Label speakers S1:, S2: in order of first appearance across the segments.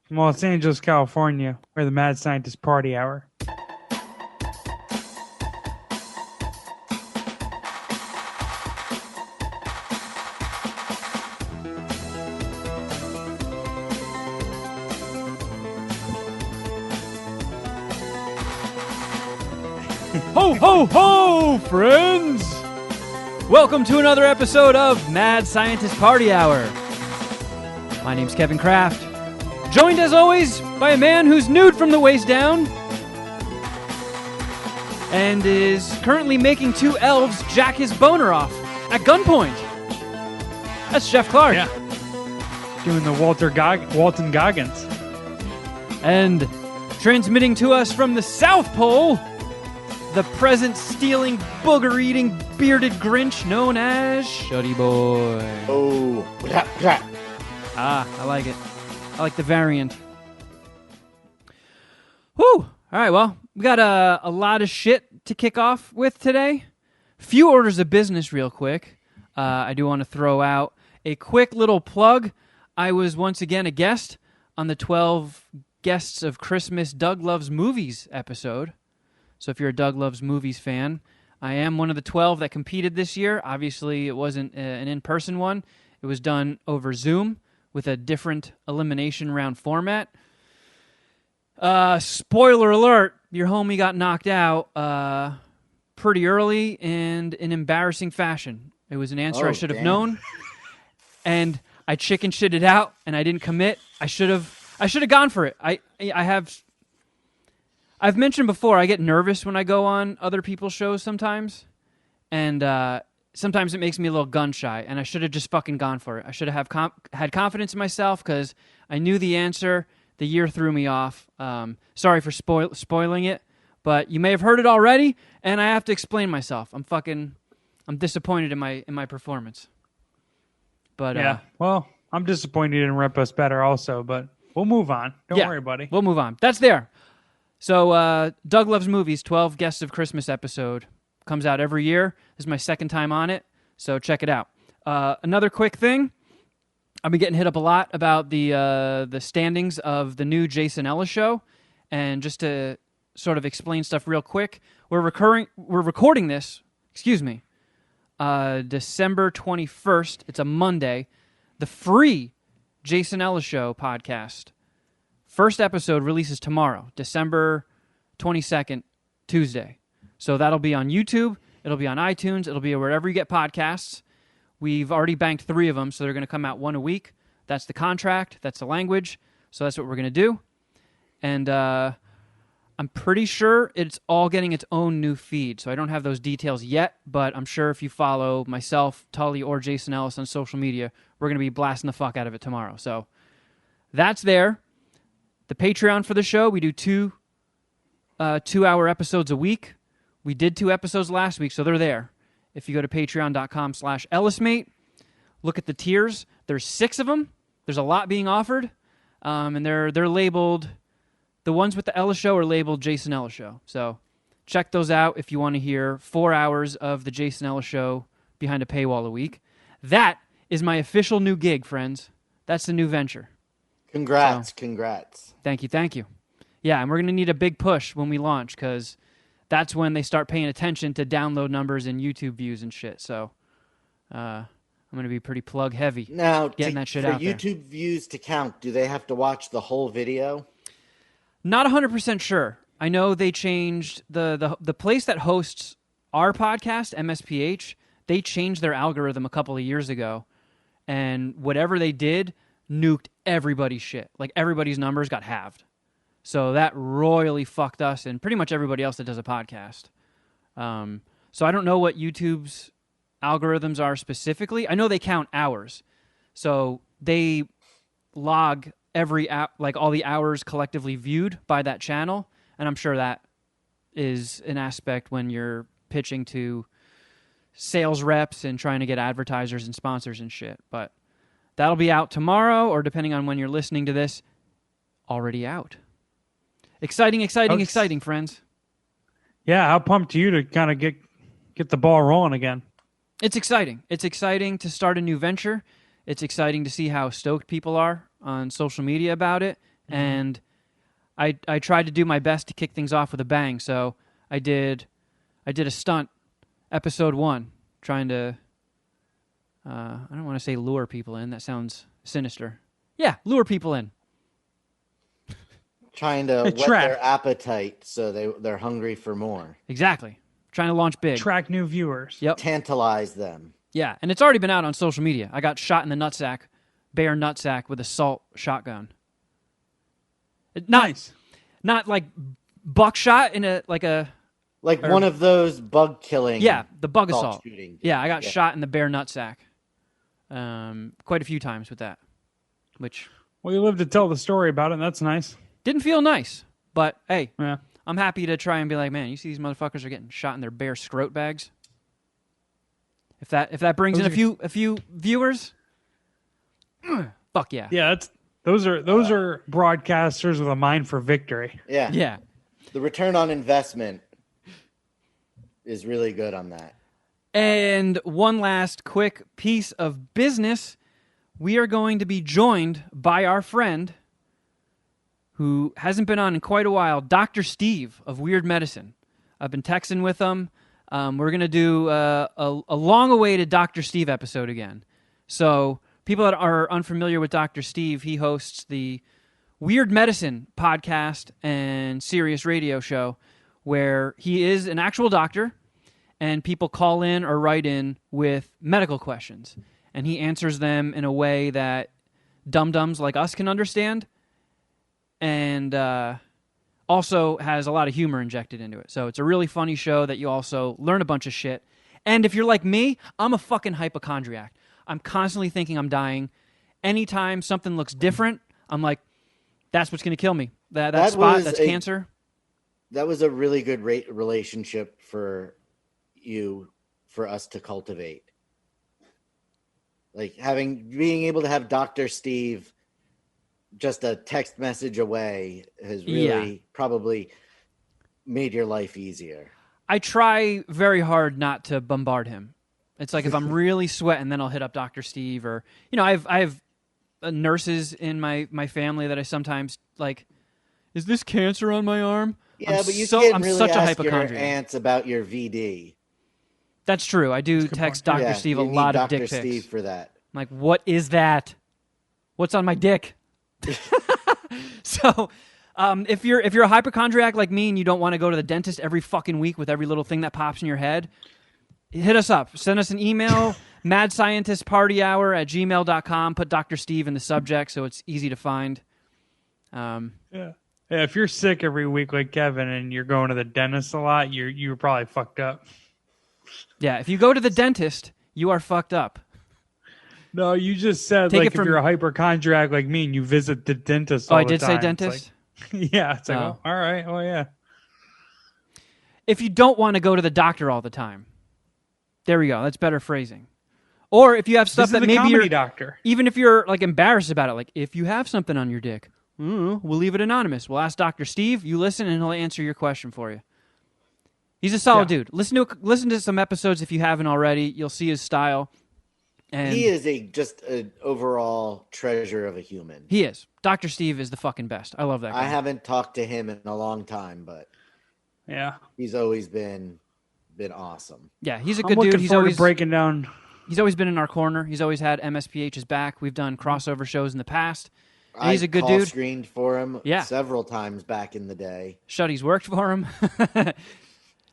S1: from Los Angeles, California, where the Mad Scientist Party Hour.
S2: Ho, ho, ho, friends! Welcome to another episode of Mad Scientist Party Hour. My name's Kevin Kraft, joined as always by a man who's nude from the waist down and is currently making two elves jack his boner off at gunpoint. That's Jeff Clark.
S1: Yeah. Doing the Walton Goggins.
S2: And transmitting to us from the South Pole, the present-stealing, booger-eating, bearded Grinch known as Shuddy Boy.
S3: Oh, blah, blah.
S2: I like it. I like the variant. Whew! All right, well, we got a lot of shit to kick off with today. Few orders of business real quick. I do want to throw out a quick little plug. I was once again a guest on the 12 Guests of Christmas Doug Loves Movies episode. So if you're a Doug Loves Movies fan, I am one of the 12 that competed this year. Obviously, it wasn't an in-person one. It was done over Zoom with a different elimination round format. Spoiler alert, your homie got knocked out pretty early and in embarrassing fashion. It was an answer I should have known, and I chicken shitted out, and I didn't commit. I should have gone for it. I've mentioned before, I get nervous when I go on other people's shows sometimes, and sometimes it makes me a little gun-shy, and I should have just fucking gone for it. I should have had confidence in myself, because I knew the answer. The year threw me off. Sorry for spoiling it, but you may have heard it already, and I have to explain myself. I'm disappointed in my performance. But
S1: yeah, well, I'm disappointed you didn't rep us better also, but we'll move on. Don't worry, buddy.
S2: We'll move on. That's there. So, Doug Loves Movies, 12 Guests of Christmas episode. Comes out every year. This is my second time on it, so check it out. Another quick thing. I've been getting hit up a lot about the standings of the new Jason Ellis show. And just to sort of explain stuff real quick, we're recording this, December 21st. It's a Monday. The free Jason Ellis Show podcast. First episode releases tomorrow, December 22nd, Tuesday. So that'll be on YouTube. It'll be on iTunes. It'll be wherever you get podcasts. We've already banked 3 of them, so they're going to come out one a week. That's the contract. That's the language. So that's what we're going to do. And I'm pretty sure it's all getting its own new feed. So I don't have those details yet, but I'm sure if you follow myself, Tully, or Jason Ellis on social media, we're going to be blasting the fuck out of it tomorrow. So that's there. The Patreon for the show, we do 2 2-hour episodes a week. We did 2 episodes last week, so they're there. If you go to patreon.com/EllisMate, look at the tiers. There's 6 of them. There's a lot being offered, and they're labeled. The ones with the Ellis Show are labeled Jason Ellis Show. So check those out if you want to hear 4 hours of the Jason Ellis Show behind a paywall a week. That is my official new gig, friends. That's the new venture.
S3: Congrats.
S2: Thank you. Yeah, and we're going to need a big push when we launch, because that's when they start paying attention to download numbers and YouTube views and shit. So I'm going to be pretty plug heavy
S3: now,
S2: getting that shit out
S3: there. For YouTube views to count, do they have to watch the whole video?
S2: Not 100% sure. I know they changed the place that hosts our podcast, MSPH, they changed their algorithm a couple of years ago, and whatever they did nuked everybody's shit. Like, everybody's numbers got halved. So that royally fucked us and pretty much everybody else that does a podcast. So I don't know what YouTube's algorithms are specifically. I know they count hours. So they log all the hours collectively viewed by that channel. And I'm sure that is an aspect when you're pitching to sales reps and trying to get advertisers and sponsors and shit. But that'll be out tomorrow, or depending on when you're listening to this, already out. Exciting, friends.
S1: Yeah, how pumped are you to kind of get the ball rolling again?
S2: It's exciting. It's exciting to start a new venture. It's exciting to see how stoked people are on social media about it. and I tried to do my best to kick things off with a bang. So I did a stunt, episode 1, trying to I don't want to say lure people in. That sounds sinister. Yeah, lure people in.
S3: Trying to whet their appetite so they're hungry for more.
S2: Exactly. Trying to launch big.
S1: Attract new viewers.
S2: Yep.
S3: Tantalize them.
S2: Yeah, and it's already been out on social media. I got shot in the nutsack, bare nutsack with a salt shotgun.
S1: Nice.
S2: Not like buckshot in
S3: one of those bug killing.
S2: Yeah, the bug assault.
S3: Shooting.
S2: Yeah, I got shot in the bare nutsack. Quite a few times with that. Which
S1: Well, you live to tell the story about it, and that's nice.
S2: didn't feel nice. But hey,
S1: Yeah.
S2: I'm happy to try and be like, man, you see these motherfuckers are getting shot in their bare scrot bags? If that brings in a few viewers, fuck yeah.
S1: Yeah, those are broadcasters with a mind for victory.
S3: Yeah.
S2: Yeah.
S3: The return on investment is really good on that.
S2: And one last quick piece of business. We are going to be joined by our friend who hasn't been on in quite a while, Dr. Steve of Weird Medicine. I've been texting with him. We're going to do a long-awaited Dr. Steve episode again. So people that are unfamiliar with Dr. Steve, he hosts the Weird Medicine podcast and Sirius radio show where he is an actual doctor and people call in or write in with medical questions. And he answers them in a way that dum-dums like us can understand and also has a lot of humor injected into it. So it's a really funny show that you also learn a bunch of shit. And if you're like me, I'm a fucking hypochondriac. I'm constantly thinking I'm dying. Anytime something looks different, I'm like, that's what's going to kill me. That spot, that's cancer.
S3: That was a really good relationship for us to cultivate. Like being able to have Dr. Steve just a text message away has really probably made your life easier.
S2: I try very hard not to bombard him. It's like if I'm really sweating, then I'll hit up Dr. Steve or, I have nurses in my family that I sometimes like, is this cancer on my arm?
S3: Yeah, but you can't really
S2: such a
S3: ask your
S2: hypochondriac.
S3: aunts about your VD.
S2: That's true. I do text Dr. Steve a lot of dick pics.
S3: Dr. Steve for that.
S2: I'm like, what is that? What's on my dick? So, if you're a hypochondriac like me and you don't want to go to the dentist every fucking week with every little thing that pops in your head, hit us up. Send us an email, madscientistpartyhour@gmail.com. Put Dr. Steve in the subject so it's easy to find.
S1: Yeah, if you're sick every week like Kevin and you're going to the dentist a lot, you're probably fucked up.
S2: Yeah, if you go to the dentist, you are fucked up.
S1: No, you just said if you're a hypochondriac like me and you visit the dentist all the time.
S2: I did say dentist?
S1: Yeah, it's like, all right, well, yeah.
S2: If you don't want to go to the doctor all the time, there we go. That's better phrasing. Or if you have stuff that maybe you're
S1: doctor.
S2: Even if you're like embarrassed about it, like if you have something on your dick, we'll leave it anonymous. We'll ask Dr. Steve. You listen, and he'll answer your question for you. He's a solid dude. Listen to some episodes if you haven't already. You'll see his style. And
S3: he is just an overall treasure of a human.
S2: He is. Dr. Steve is the fucking best. I love that guy.
S3: I haven't talked to him in a long time, but
S1: yeah,
S3: he's always been awesome.
S2: Yeah, he's a
S1: I'm
S2: good dude.
S1: He's always breaking down.
S2: He's always been in our corner. He's always had MSPH's back. We've done crossover shows in the past. And he's a good dude.
S3: I screened for him several times back in the day.
S2: Shuddy's worked for him.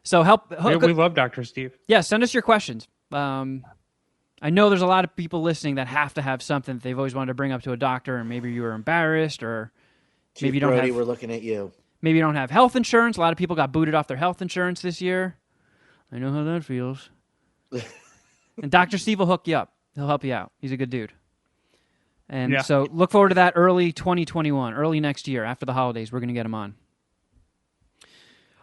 S2: So
S1: we love Dr. Steve.
S2: Yeah, send us your questions. I know there's a lot of people listening that have to have something that they've always wanted to bring up to a doctor, and maybe you were embarrassed, or maybe you don't have.
S3: We're looking at you.
S2: Maybe you don't have health insurance. A lot of people got booted off their health insurance this year. I know how that feels. And Dr. Steve will hook you up. He'll help you out. He's a good dude. And so look forward to that early 2021, early next year after the holidays. We're going to get him on.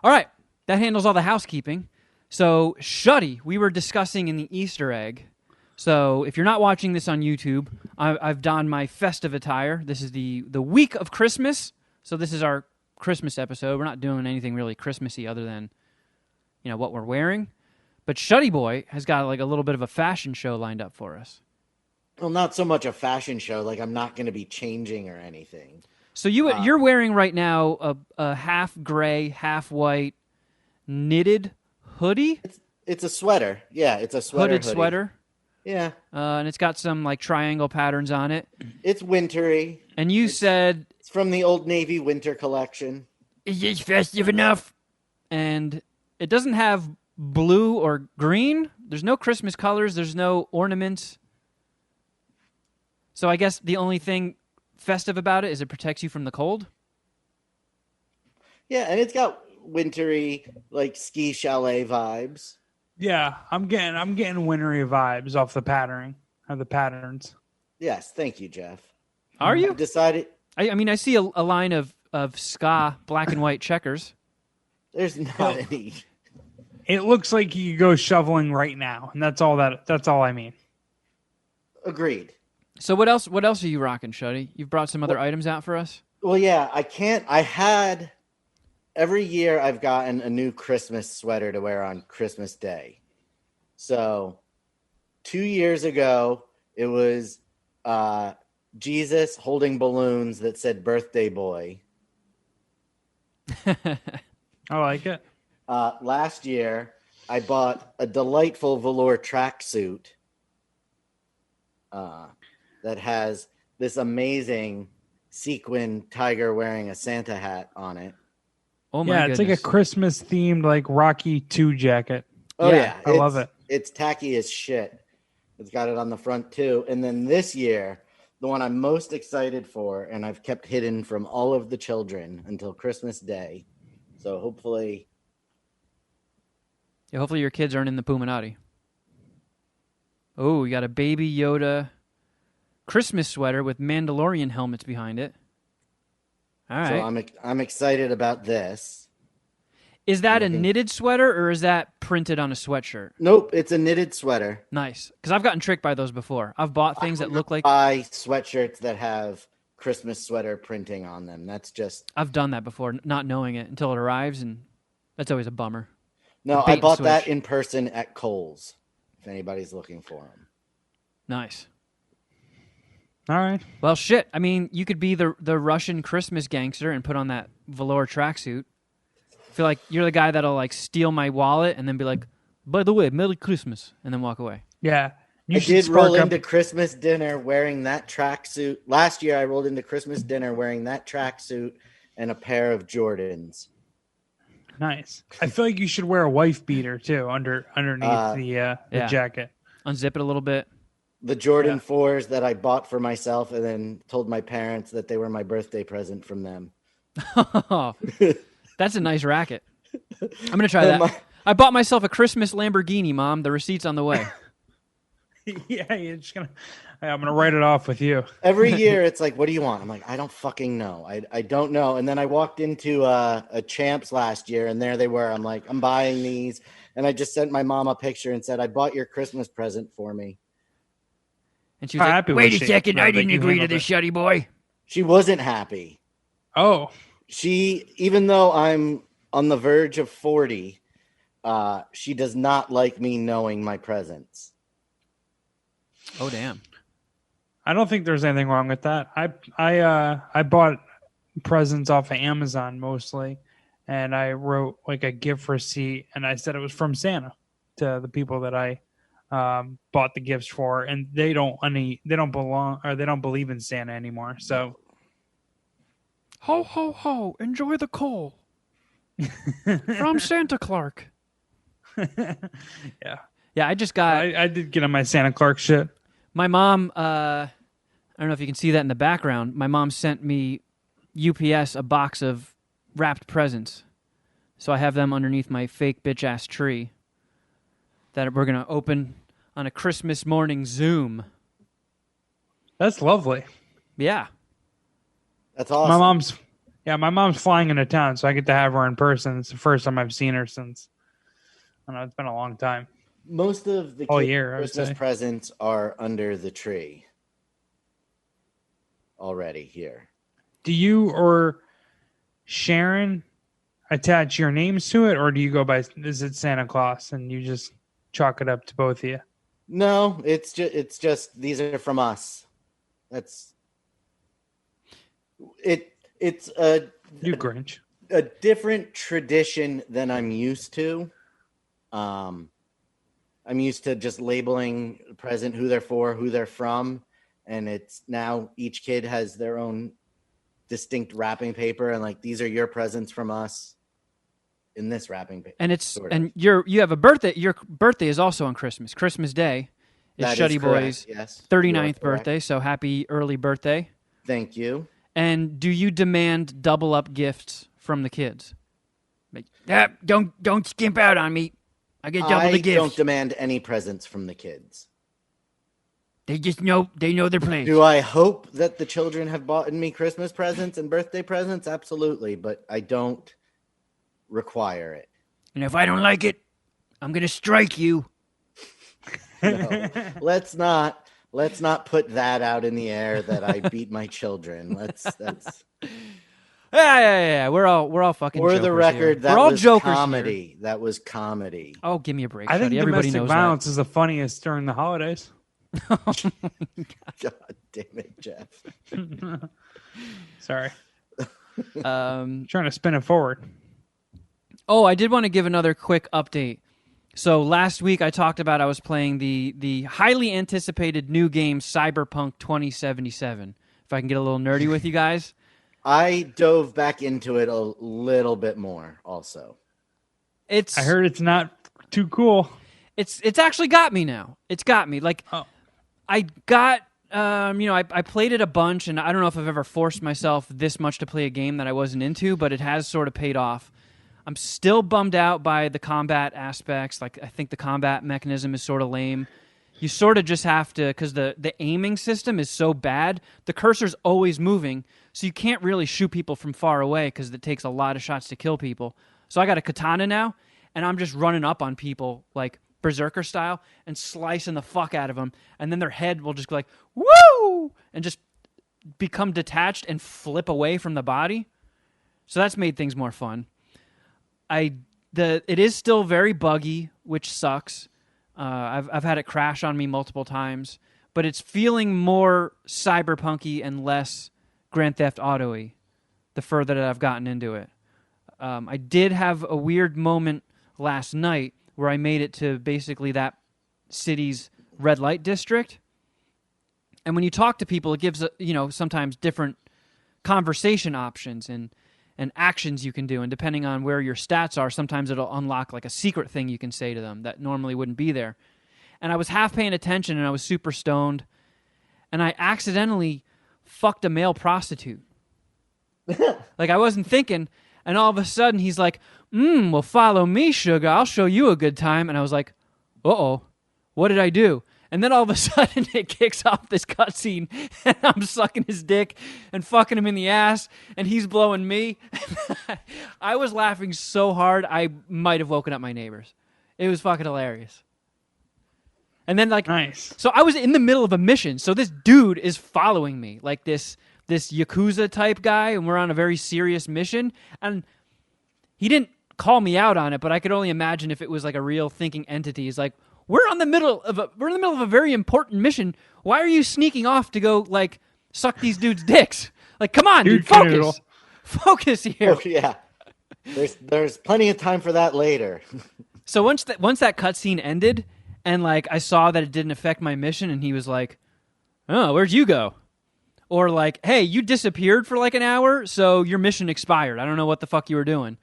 S2: All right. That handles all the housekeeping. So Shuddy, we were discussing in the Easter egg. So if you're not watching this on YouTube, I've donned my festive attire. This is the week of Christmas. So this is our Christmas episode. We're not doing anything really Christmassy other than, what we're wearing. But Shuddy Boy has got like a little bit of a fashion show lined up for us.
S3: Well, not so much a fashion show. Like I'm not going to be changing or anything.
S2: So you're wearing right now a half gray, half white knitted hoodie.
S3: It's a sweater. Yeah, it's a sweater
S2: Hooded
S3: hoodie.
S2: sweater.
S3: Yeah.
S2: And it's got some like triangle patterns on it.
S3: It's wintry.
S2: And you said
S3: it's from the Old Navy winter collection.
S2: Is this festive enough? And it doesn't have blue or green. There's no Christmas colors. There's no ornaments. So I guess the only thing festive about it is it protects you from the cold.
S3: Yeah, and it's got wintry, like ski chalet vibes.
S1: Yeah, I'm getting wintry vibes off the patterning of the patterns.
S3: Yes, thank you, Jeff.
S2: Are you?
S3: I've decided.
S2: I mean, I see a line of ska black and white checkers.
S3: There's not any.
S1: It looks like you could go shoveling right now, and that's all I mean.
S3: Agreed.
S2: So what else are you rocking, Shuddy? You've brought some other items out for us?
S3: Well, yeah, every year I've gotten a new Christmas sweater to wear on Christmas Day. So 2 years ago, it was Jesus holding balloons that said birthday boy.
S1: I like it.
S3: Last year, I bought a delightful velour tracksuit that has this amazing sequin tiger wearing a Santa hat on it.
S2: Oh my goodness.
S1: It's like a Christmas themed like Rocky 2 jacket.
S3: Oh yeah.
S1: I love it.
S3: It's tacky as shit. It's got it on the front too. And then this year, the one I'm most excited for, and I've kept hidden from all of the children until Christmas Day. So hopefully
S2: your kids aren't in the Puminati. Oh, you got a Baby Yoda Christmas sweater with Mandalorian helmets behind it. All right.
S3: So I'm excited about this.
S2: Is that a knitted sweater or is that printed on a sweatshirt?
S3: Nope, it's a knitted sweater.
S2: Nice. Because I've gotten tricked by those before. I've bought things that look like...
S3: buy sweatshirts that have Christmas sweater printing on them. That's just...
S2: I've done that before, not knowing it until it arrives, and that's always a bummer.
S3: No, I bought that in person at Kohl's, if anybody's looking for them.
S2: Nice.
S1: All right.
S2: Well, shit. I mean, you could be the Russian Christmas gangster and put on that velour tracksuit. I feel like you're the guy that'll like steal my wallet and then be like, by the way, Merry Christmas, and then walk away.
S1: Yeah.
S3: I did roll into Christmas dinner wearing that tracksuit. Last year, I rolled into Christmas dinner wearing that tracksuit and a pair of Jordans.
S1: Nice. I feel like you should wear a wife beater too underneath the jacket.
S2: Unzip it a little bit.
S3: The Jordan 4s that I bought for myself and then told my parents that they were my birthday present from them.
S2: That's a nice racket. I'm going to try that. I bought myself a Christmas Lamborghini, Mom. The receipt's on the way.
S1: Yeah, you're just gonna. I'm gonna write it off with you.
S3: Every year, it's like, what do you want? I'm like, I don't fucking know. I don't know. And then I walked into a Champs last year, and there they were. I'm like, I'm buying these, and I just sent my mom a picture and said, I bought your Christmas present for me.
S2: And she was like, wait a second, I didn't agree to this, Shuddy boy.
S3: She wasn't happy.
S1: Oh,
S3: even though I'm on the verge of 40, she does not like me knowing my presents.
S2: Oh, damn.
S1: I don't think there's anything wrong with that. I bought presents off of Amazon mostly, and I wrote like a gift receipt, and I said it was from Santa to the people that I bought the gifts for, and they don't believe in Santa anymore. So,
S2: ho ho ho! Enjoy the coal from Santa Clark.
S1: Yeah.
S2: Yeah, I just got...
S1: I did get on my Santa Clark shit.
S2: My mom, I don't know if you can see that in the background, my mom sent me UPS a box of wrapped presents. So I have them underneath my fake bitch-ass tree that we're going to open on a Christmas morning Zoom.
S1: That's lovely.
S2: Yeah.
S3: That's awesome.
S1: My mom's flying into town, so I get to have her in person. It's the first time I've seen her since, I don't know, it's been a long time.
S3: Most of the Christmas presents are under the tree already here.
S1: Do you or Sharon attach your names to it, or do you go by, is it Santa Claus, and you just chalk it up to both of you?
S3: No, it's just these are from us. That's it. It's
S1: You Grinch.
S3: a different tradition than I'm used to. I'm used to just labeling a present who they're for, who they're from, and it's now each kid has their own distinct wrapping paper, and like these are your presents from us in this wrapping paper.
S2: And it's
S3: sort of.
S2: and you have a birthday. Your birthday is also on Christmas. Christmas Day is
S3: That
S2: Shuddy
S3: is correct,
S2: Boy's
S3: yes.
S2: 39th
S3: You are correct.
S2: birthday. So happy early birthday!
S3: Thank you.
S2: And do you demand double up gifts from the kids? Like, don't skimp out on me. I get double the
S3: I
S2: gifts.
S3: don't demand any presents from the kids.
S2: They just know their place.
S3: Do I hope that the children have bought me Christmas presents and birthday presents? Absolutely, but I don't require it.
S2: And if I don't like it, I'm gonna strike you.
S3: No, let's not put that out in the air that I beat my children. That's
S2: Yeah. We're all fucking.
S3: for the
S2: jokers
S3: record.
S2: here.
S3: That
S2: We're all
S3: was
S2: jokers
S3: comedy.
S2: here.
S3: That was comedy.
S2: Oh, give me a break.
S1: I think
S2: Shuddy. Everybody
S1: domestic
S2: knows
S1: violence is the funniest during the holidays.
S3: God damn it, Jeff.
S1: Sorry.
S2: that.
S1: Trying to spin it forward.
S2: Oh, I did want to give another quick update. So last week I talked about I was playing the highly anticipated new game Cyberpunk 2077. If I can get a little nerdy with you guys.
S3: I dove back into it a little bit more also.
S1: I heard it's not too cool.
S2: It's actually got me now. It's got me. Like, I got, I played it a bunch, and I don't know if I've ever forced myself this much to play a game that I wasn't into, but it has sort of paid off. I'm still bummed out by the combat aspects. Like, I think the combat mechanism is sort of lame. You sort of just have to, because the aiming system is so bad, the cursor's always moving, so you can't really shoot people from far away because it takes a lot of shots to kill people. So I got a katana now, and I'm just running up on people, like, berserker style, and slicing the fuck out of them, and then their head will just go like, woo! And just become detached and flip away from the body. So that's made things more fun. It is still very buggy, which sucks. I've had it crash on me multiple times, but it's feeling more cyberpunky and less Grand Theft Auto-y the further that I've gotten into it. I did have a weird moment last night where I made it to basically that city's red light district. And when you talk to people, it gives, sometimes different conversation options and actions you can do. And depending on where your stats are, sometimes it'll unlock like a secret thing you can say to them that normally wouldn't be there. And I was half paying attention and I was super stoned. And I accidentally fucked a male prostitute. Like I wasn't thinking. And all of a sudden he's like, well, follow me, sugar. I'll show you a good time. And I was like, uh-oh, what did I do? And then all of a sudden it kicks off this cutscene and I'm sucking his dick and fucking him in the ass and he's blowing me. I was laughing so hard I might have woken up my neighbors. It was fucking hilarious. And then
S1: nice.
S2: So I was in the middle of a mission. So this dude is following me, like this Yakuza type guy, and we're on a very serious mission. And he didn't call me out on it, but I could only imagine if it was like a real thinking entity. He's like, we're in the middle of a very important mission. Why are you sneaking off to go like suck these dudes' dicks? Like, come on, dude, focus. Focus here.
S3: Oh yeah. There's plenty of time for that later.
S2: So once that cutscene ended, and like I saw that it didn't affect my mission, and he was like, "Oh, where'd you go?" Or like, "Hey, you disappeared for like an hour, so your mission expired. I don't know what the fuck you were doing."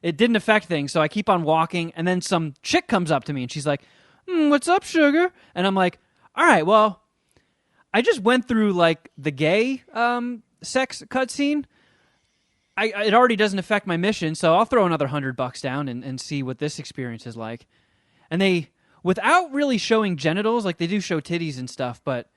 S2: It didn't affect things, so I keep on walking, and then some chick comes up to me, and she's like, "What's up, sugar?" And I'm like, "All right, well, I just went through like the gay sex cutscene. It already doesn't affect my mission, so I'll throw another $100 down and see what this experience is like." And they, without really showing genitals, like they do show titties and stuff, but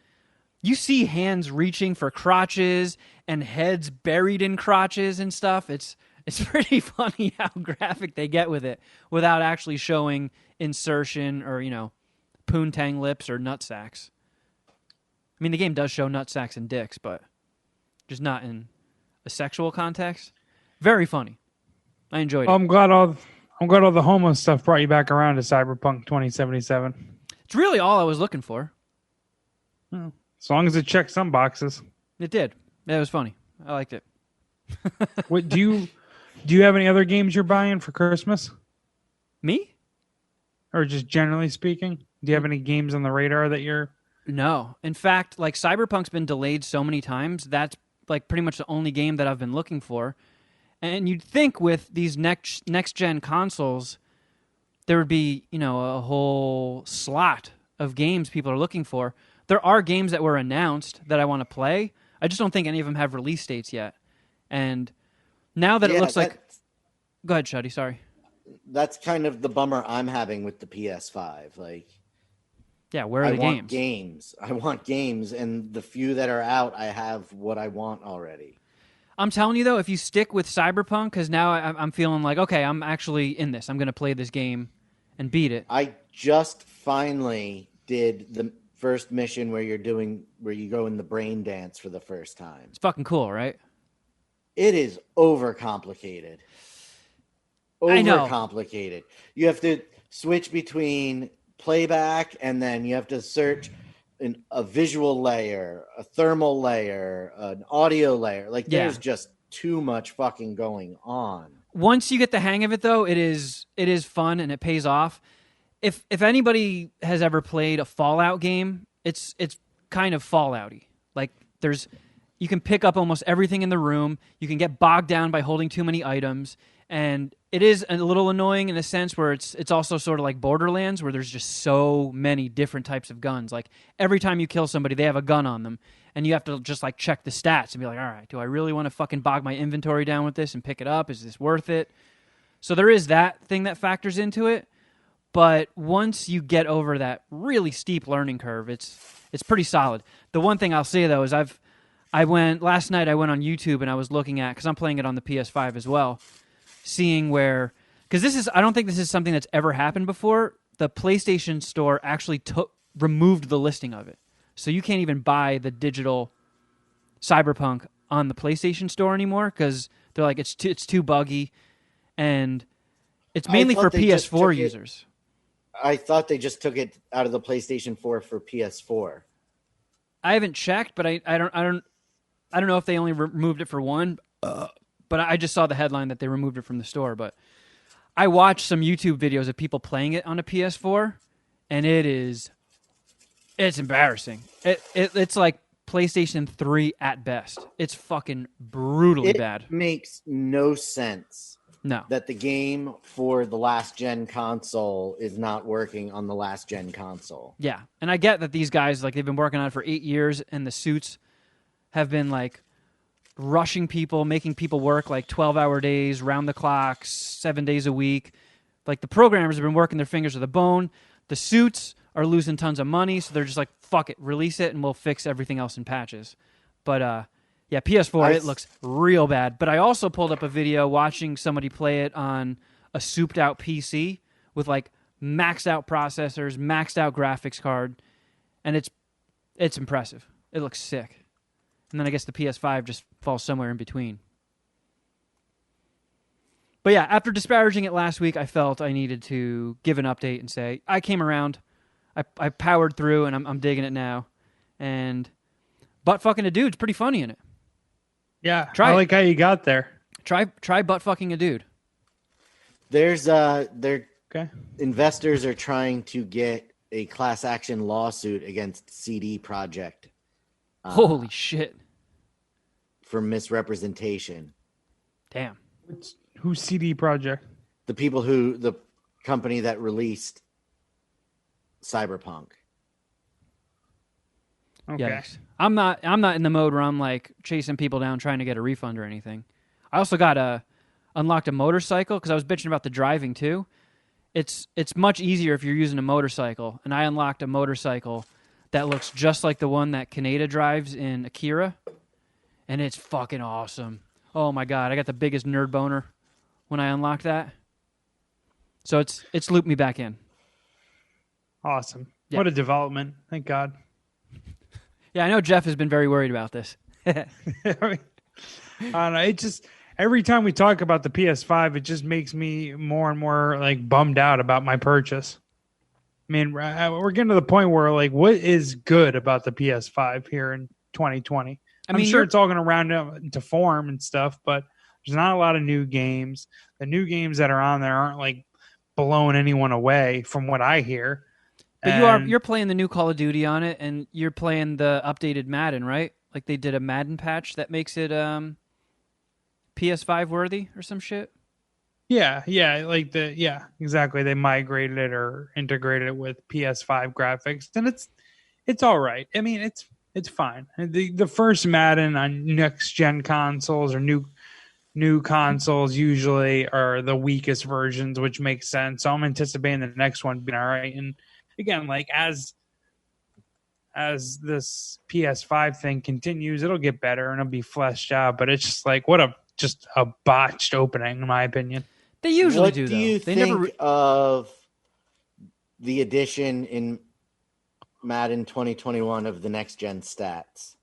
S2: you see hands reaching for crotches and heads buried in crotches and stuff. It's pretty funny how graphic they get with it without actually showing insertion or, poontang lips or nutsacks. I mean, the game does show nutsacks and dicks, but just not in a sexual context. Very funny. I enjoyed it.
S1: I'm glad all the homo stuff brought you back around to Cyberpunk 2077.
S2: It's really all I was looking for.
S1: As long as it checked some boxes.
S2: It did. It was funny. I liked it.
S1: What do you have any other games you're buying for Christmas?
S2: Me?
S1: Or just generally speaking? Do you have any games on the radar that you're...
S2: No. In fact, like Cyberpunk's been delayed so many times, that's like pretty much the only game that I've been looking for. And you'd think with these next gen consoles, there would be, a whole slot of games people are looking for. There are games that were announced that I want to play. I just don't think any of them have release dates yet. And now that it looks like... Go ahead, Shuddy, sorry.
S3: That's kind of the bummer I'm having with the PS5. Like,
S2: yeah, where are the games?
S3: I want games, and the few that are out, I have what I want already.
S2: I'm telling you, though, if you stick with Cyberpunk, because now I'm feeling like, okay, I'm actually in this. I'm going to play this game and beat it.
S3: I just finally did the first mission where you go in the brain dance for the first time.
S2: It's fucking cool, right?
S3: It is overcomplicated.
S2: I know.
S3: Overcomplicated. You have to switch between playback, and then you have to search a visual layer, a thermal layer, an audio layer. Like, there's just too much fucking going on.
S2: Once you get the hang of it, though, it is fun and it pays off. If anybody has ever played a Fallout game, it's kind of Fallout-y. Like, you can pick up almost everything in the room. You can get bogged down by holding too many items, and it is a little annoying in a sense where it's also sort of like Borderlands, where there's just so many different types of guns. Like, every time you kill somebody, they have a gun on them, and you have to just like check the stats and be like, all right, do I really want to fucking bog my inventory down with this and pick it up? Is this worth it? So there is that thing that factors into it, but once you get over that really steep learning curve, it's pretty solid. The one thing I'll say though is last night I went on YouTube and I was looking at, because I'm playing it on the PS5 as well, seeing where, because I don't think this is something that's ever happened before. The PlayStation Store actually removed the listing of it, so you can't even buy the digital Cyberpunk on the PlayStation Store anymore because they're like it's too buggy, and it's mainly for PS4 users.
S3: I thought they just took it out of the PlayStation 4 for PS4.
S2: I haven't checked, but I don't know if they only removed it for one. But I just saw the headline that they removed it from the store. But I watched some YouTube videos of people playing it on a PS4, and it's embarrassing. It's like PlayStation 3 at best. It's fucking brutally bad.
S3: It makes no sense.
S2: No.
S3: That the game for the last gen console is not working on the last gen console.
S2: Yeah. And I get that these guys, like, they've been working on it for 8 years, and the suits have been like rushing people, making people work like 12-hour days, round the clock, 7 days a week. Like, the programmers have been working their fingers to the bone. The suits are losing tons of money, so they're just like, fuck it, release it, and we'll fix everything else in patches. But yeah, PS4, it looks real bad. But I also pulled up a video watching somebody play it on a souped-out PC with like maxed-out processors, maxed-out graphics card, and it's impressive. It looks sick. And then I guess the PS5 just falls somewhere in between. But yeah, after disparaging it last week, I felt I needed to give an update and say, I came around, I powered through, and I'm digging it now. And butt fucking a dude's pretty funny in it.
S1: Yeah, I like how you got there.
S2: Try butt fucking a dude.
S3: There's investors are trying to get a class action lawsuit against CD Projekt.
S2: Holy shit.
S3: For misrepresentation.
S2: Damn.
S1: Who's CD Projekt?
S3: The company that released Cyberpunk.
S1: Okay.
S2: Yikes. I'm not in the mode where I'm like chasing people down trying to get a refund or anything. I also unlocked a motorcycle because I was bitching about the driving too. It's much easier if you're using a motorcycle, and I unlocked a motorcycle that looks just like the one that Kaneda drives in Akira, and it's fucking awesome. Oh my god, I got the biggest nerd boner when I unlocked that. So it's looped me back in.
S1: Awesome.
S2: Yeah.
S1: What a development. Thank God.
S2: Yeah, I know Jeff has been very worried about this.
S1: I don't know. It just, every time we talk about the PS5, it just makes me more and more like bummed out about my purchase. I mean, we're getting to the point where like, what is good about the PS5 here in 2020? I'm sure it's all going to round to form and stuff, but there's not a lot of new games. The new games that are on there aren't like blowing anyone away from what I hear.
S2: But you're playing the new Call of Duty on it, and you're playing the updated Madden, right? Like they did a Madden patch that makes it PS5 worthy or some shit.
S1: Yeah, exactly. They migrated it or integrated it with PS5 graphics, and it's all right. I mean, it's fine. The first Madden on next gen consoles or new consoles usually are the weakest versions, which makes sense. So I'm anticipating the next one being all right. And again, like as this PS5 thing continues, it'll get better and it'll be fleshed out. But it's just like just a botched opening, in my opinion.
S2: They usually do.
S3: What do you think of the addition in Madden 2021 of the next gen stats?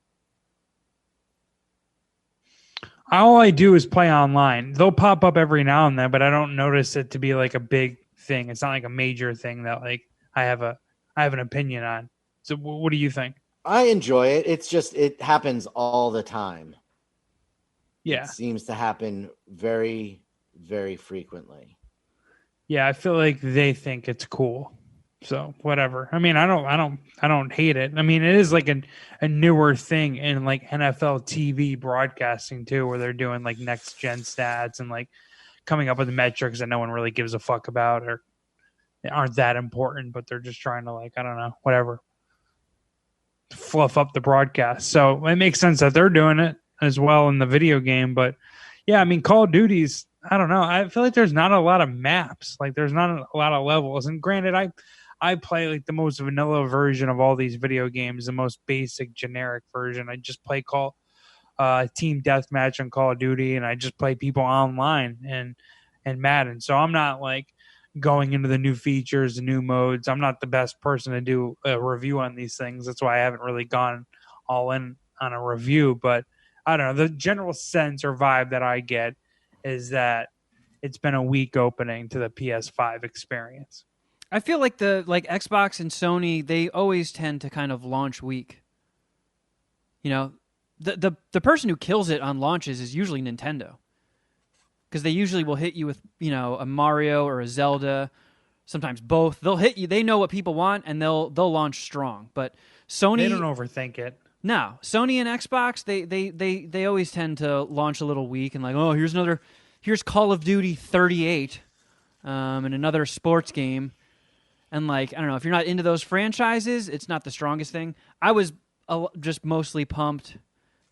S1: All I do is play online. They'll pop up every now and then, but I don't notice it to be like a big thing. It's not like a major thing that like I have an opinion on. So what do you think?
S3: I enjoy it. It's just it happens all the time.
S1: Yeah.
S3: It seems to happen very, very frequently.
S1: Yeah, I feel like they think it's cool. So whatever. I mean, I don't hate it. I mean, it is like a newer thing in like NFL TV broadcasting too, where they're doing like next gen stats and like coming up with metrics that no one really gives a fuck about or aren't that important, but they're just trying to like, I don't know, whatever, fluff up the broadcast. So it makes sense that they're doing it as well in the video game. But yeah, I mean, Call of Duty's, I don't know. I feel like there's not a lot of maps. Like there's not a lot of levels. And granted, I play like the most vanilla version of all these video games, the most basic generic version. I just play Team Deathmatch on Call of Duty, and I just play people online and Madden. So I'm not like going into the new features, the new modes. I'm not the best person to do a review on these things. That's why I haven't really gone all in on a review. But I don't know. The general sense or vibe that I get is that it's been a weak opening to the PS5 experience.
S2: I feel like Xbox and Sony, they always tend to kind of launch weak. You know, the person who kills it on launches is usually Nintendo, because they usually will hit you with, you know, a Mario or a Zelda, sometimes both. They'll hit you. They know what people want, and they'll launch strong. But Sony,
S1: they don't overthink it.
S2: No, Sony and Xbox, they always tend to launch a little weak and like, oh, here's Call of Duty 38, and another sports game. And, like, I don't know, if you're not into those franchises, it's not the strongest thing. I was just mostly pumped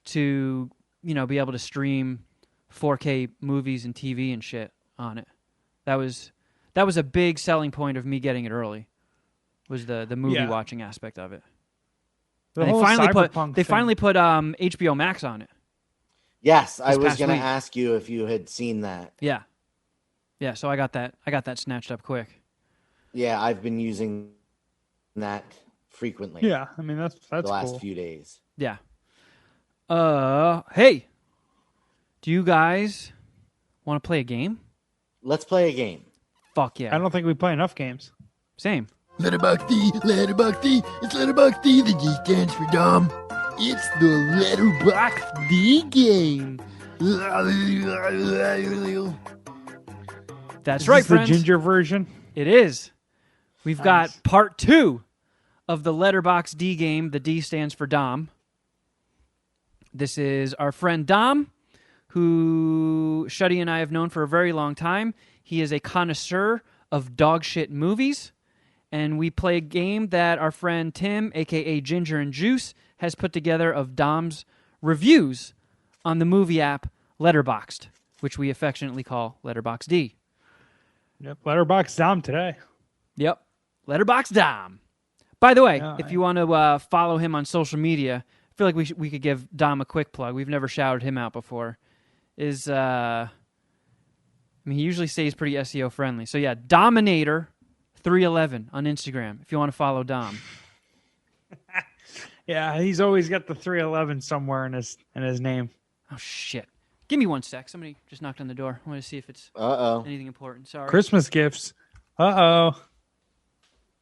S2: to, you know, be able to stream 4K movies and TV and shit on it. That was a big selling point of me getting it early, was the movie watching aspect of it.
S1: They
S2: finally put HBO Max on it.
S3: Yes, I was going to ask you if you had seen that.
S2: Yeah. Yeah, so I got that snatched up quick.
S3: Yeah, I've been using that frequently.
S1: Yeah, I mean that's
S3: the last
S1: cool.
S3: few days.
S2: Yeah. Hey, do you guys want to play a game?
S3: Let's play a game.
S2: Fuck yeah!
S1: I don't think we play enough games.
S2: Same.
S4: Letterboxd, it's Letterboxd. The G stands for Dom. It's the Letterboxd game.
S2: That's right, friends.
S1: The ginger version.
S2: It is. We've got part 2 of the Letterboxd game. The D stands for Dom. This is our friend Dom, who Shuddy and I have known for a very long time. He is a connoisseur of dog shit movies, and we play a game that our friend Tim, a.k.a. Ginger and Juice, has put together of Dom's reviews on the movie app Letterboxd, which we affectionately call Letterboxd.
S1: Yep, Letterboxd Dom today.
S2: Yep. Letterboxd Dom. By the way, if you want to follow him on social media, I feel like we could give Dom a quick plug. We've never shouted him out before. I mean, he usually stays pretty SEO friendly. So yeah, Dominator311 on Instagram if you want to follow Dom.
S1: Yeah, he's always got the 311 somewhere in his name.
S2: Oh shit. Give me 1 sec. Somebody just knocked on the door. I want to see if it's anything important. Sorry.
S1: Christmas gifts. We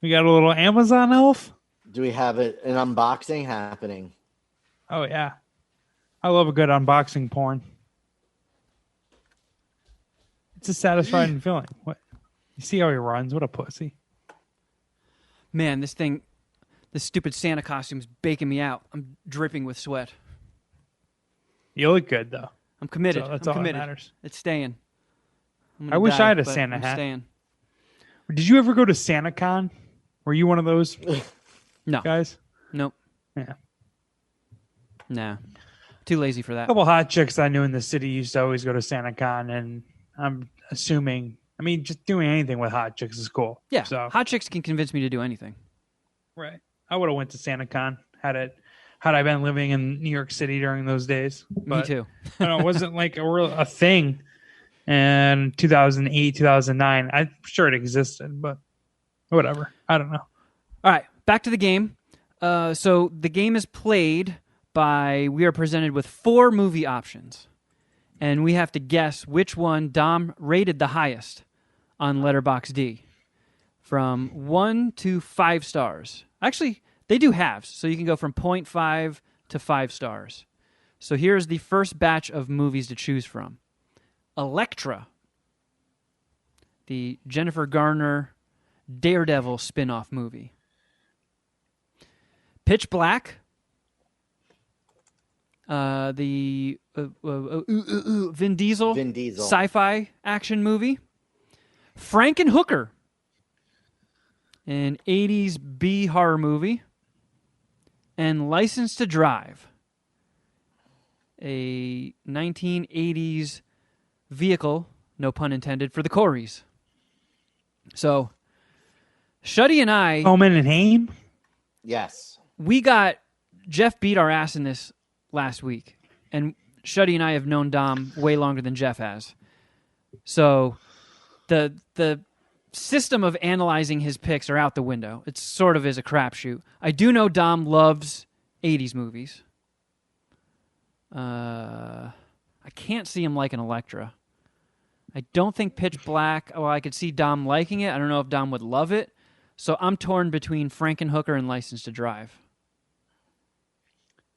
S1: got a little Amazon elf.
S3: Do we have an unboxing happening?
S1: Oh yeah. I love a good unboxing porn. It's a satisfying feeling. What? You see how he runs? What a pussy.
S2: Man, this stupid Santa costume's baking me out. I'm dripping with sweat.
S1: You look good, though.
S2: I'm committed.
S1: So that's
S2: I'm
S1: all that
S2: committed.
S1: matters.
S2: It's staying.
S1: I wish I had a
S2: but
S1: Santa
S2: I'm
S1: hat.
S2: Staying.
S1: Did you ever go to SantaCon? Were you one of those
S2: No.
S1: guys?
S2: Nope.
S1: Yeah.
S2: Nah. Too lazy for
S1: A
S2: that.
S1: couple hot chicks I knew in the city used to always go to SantaCon, and I'm assuming, just doing anything with hot chicks is cool.
S2: Yeah.
S1: So,
S2: Hot chicks can convince me to do anything.
S1: right. I would have went to SantaCon had I been living in New York City during those days. But,
S2: Me too.
S1: it wasn't like a thing in 2008, 2009. I'm sure it existed, but whatever. I don't know.
S2: All right, back to the game. So the game is played by, we are presented with 4 movie options, and we have to guess which one Dom rated the highest on Letterboxd, from 1 to 5 stars. Actually, they do halves, so you can go from 0.5 to 5 stars. So here's the first batch of movies to choose from. Elektra, the Jennifer Garner Daredevil spin-off movie. Pitch Black, the Vin Diesel sci-fi action movie. Frankenhooker, an 80s B horror movie. And License to Drive, a 1980s vehicle, no pun intended, for the Corys. So, Shuddy and I...
S1: Omen and Haim?
S3: Yes.
S2: Jeff beat our ass in this last week, and Shuddy and I have known Dom way longer than Jeff has. So, the system of analyzing his picks are out the window. It sort of is a crapshoot. I do know Dom loves 80s movies. I can't see him liking Elektra. I don't think Pitch Black... Well, I could see Dom liking it. I don't know if Dom would love it. So I'm torn between Frankenhooker and License to Drive.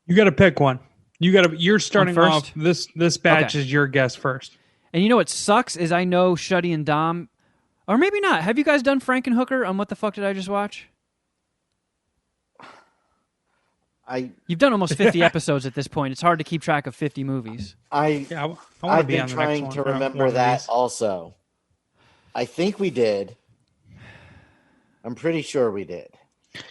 S1: You got to pick one. You're starting off.
S2: first?
S1: This batch
S2: Okay.
S1: is your guess first.
S2: And you know what sucks is I know Shuddy and Dom... Or maybe not. Have you guys done Frankenhooker on What the Fuck Did I Just Watch? You've done almost 50 episodes at this point. It's hard to keep track of 50 movies.
S1: I want to
S3: I've
S1: be
S3: been
S1: on the
S3: trying
S1: next
S3: to
S1: one.
S3: remember
S1: One of
S3: that
S1: these.
S3: also. I think we did. I'm pretty sure we did.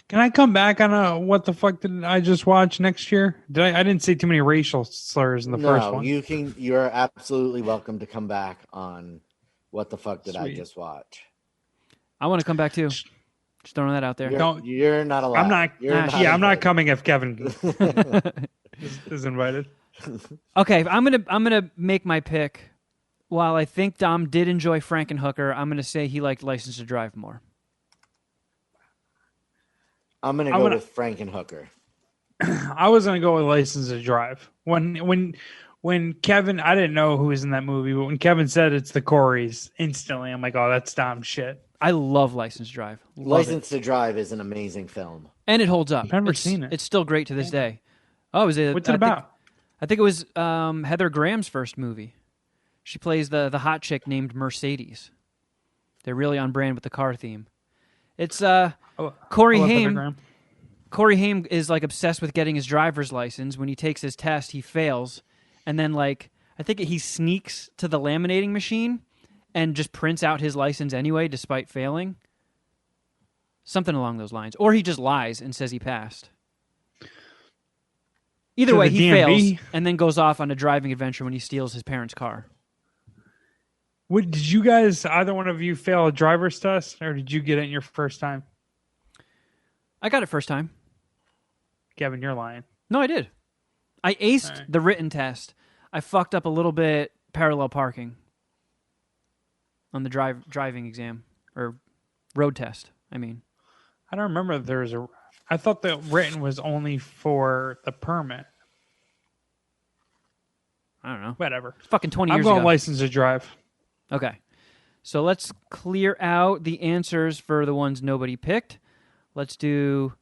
S1: Can I come back on What the Fuck Did I Just Watch next year? I didn't say too many racial slurs in the first one.
S3: You're absolutely welcome to come back on What the Fuck Did I
S1: Sweet.
S3: Just Watch.
S2: I want to come back too. Just throwing that out there.
S3: You're not allowed.
S1: I'm not. I'm not
S3: invited.
S1: coming if Kevin is invited.
S2: Okay, I'm gonna make my pick. While I think Dom did enjoy Frankenhooker, I'm gonna say he liked License to Drive more.
S3: I'm gonna go with Frankenhooker.
S1: I was gonna go with License to Drive. When Kevin, I didn't know who was in that movie, but when Kevin said it's the Corys, instantly I'm like, oh, that's Dom shit.
S2: I love License to Drive.
S3: License to Drive is an amazing film.
S2: And it holds up.
S1: I've never seen it.
S2: It's still great to this day. Oh, is it?
S1: What's it about?
S2: I think it was Heather Graham's first movie. She plays the hot chick named Mercedes. They're really on brand with the car theme. It's Corey Haim. Corey Haim is like obsessed with getting his driver's license. When he takes his test, he fails, and then I think he sneaks to the laminating machine and just prints out his license anyway, despite failing. Something along those lines, or he just lies and says he passed. Either
S1: To
S2: way,
S1: the
S2: he
S1: DMV?
S2: fails and then goes off on a driving adventure when he steals his parents' car.
S1: Did you guys, either one of you, fail a driver's test, or did you get it in your first time?
S2: I got it first time.
S1: Kevin, you're lying.
S2: No, I did. I aced the written test. I fucked up a little bit parallel parking on the driving exam, or road test, I mean.
S1: I don't remember if there was I thought the written was only for the permit.
S2: I don't know.
S1: Whatever.
S2: It's fucking 20
S1: I'm
S2: years
S1: going
S2: ago.
S1: License to Drive.
S2: Okay. So let's clear out the answers for the ones nobody picked. Let's do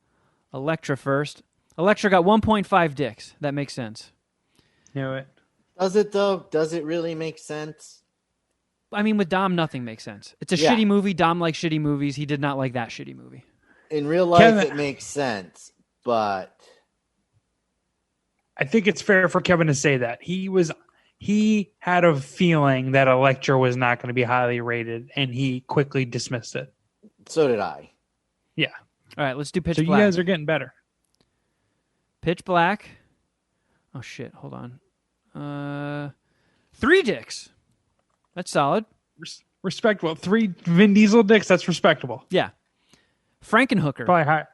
S2: Elektra first. Elektra got 1.5 dicks. That makes sense.
S1: Knew it.
S3: Does it though? Does it really make sense?
S2: I mean, with Dom, nothing makes sense. It's a
S3: Yeah.
S2: shitty movie. Dom likes shitty movies. He did not like that shitty movie.
S3: In real life,
S1: Kevin-
S3: it makes sense, but
S1: I think it's fair for Kevin to say that. He had a feeling that Electra was not going to be highly rated, and he quickly dismissed it.
S3: so did I.
S1: Yeah.
S2: All right, let's do Pitch
S1: So
S2: Black.
S1: you guys are getting better.
S2: Pitch Black. Oh, shit. Hold on. 3 dicks. That's solid.
S1: Respectable. 3 Vin Diesel dicks, that's respectable.
S2: Yeah. Frankenhooker.
S1: Probably high.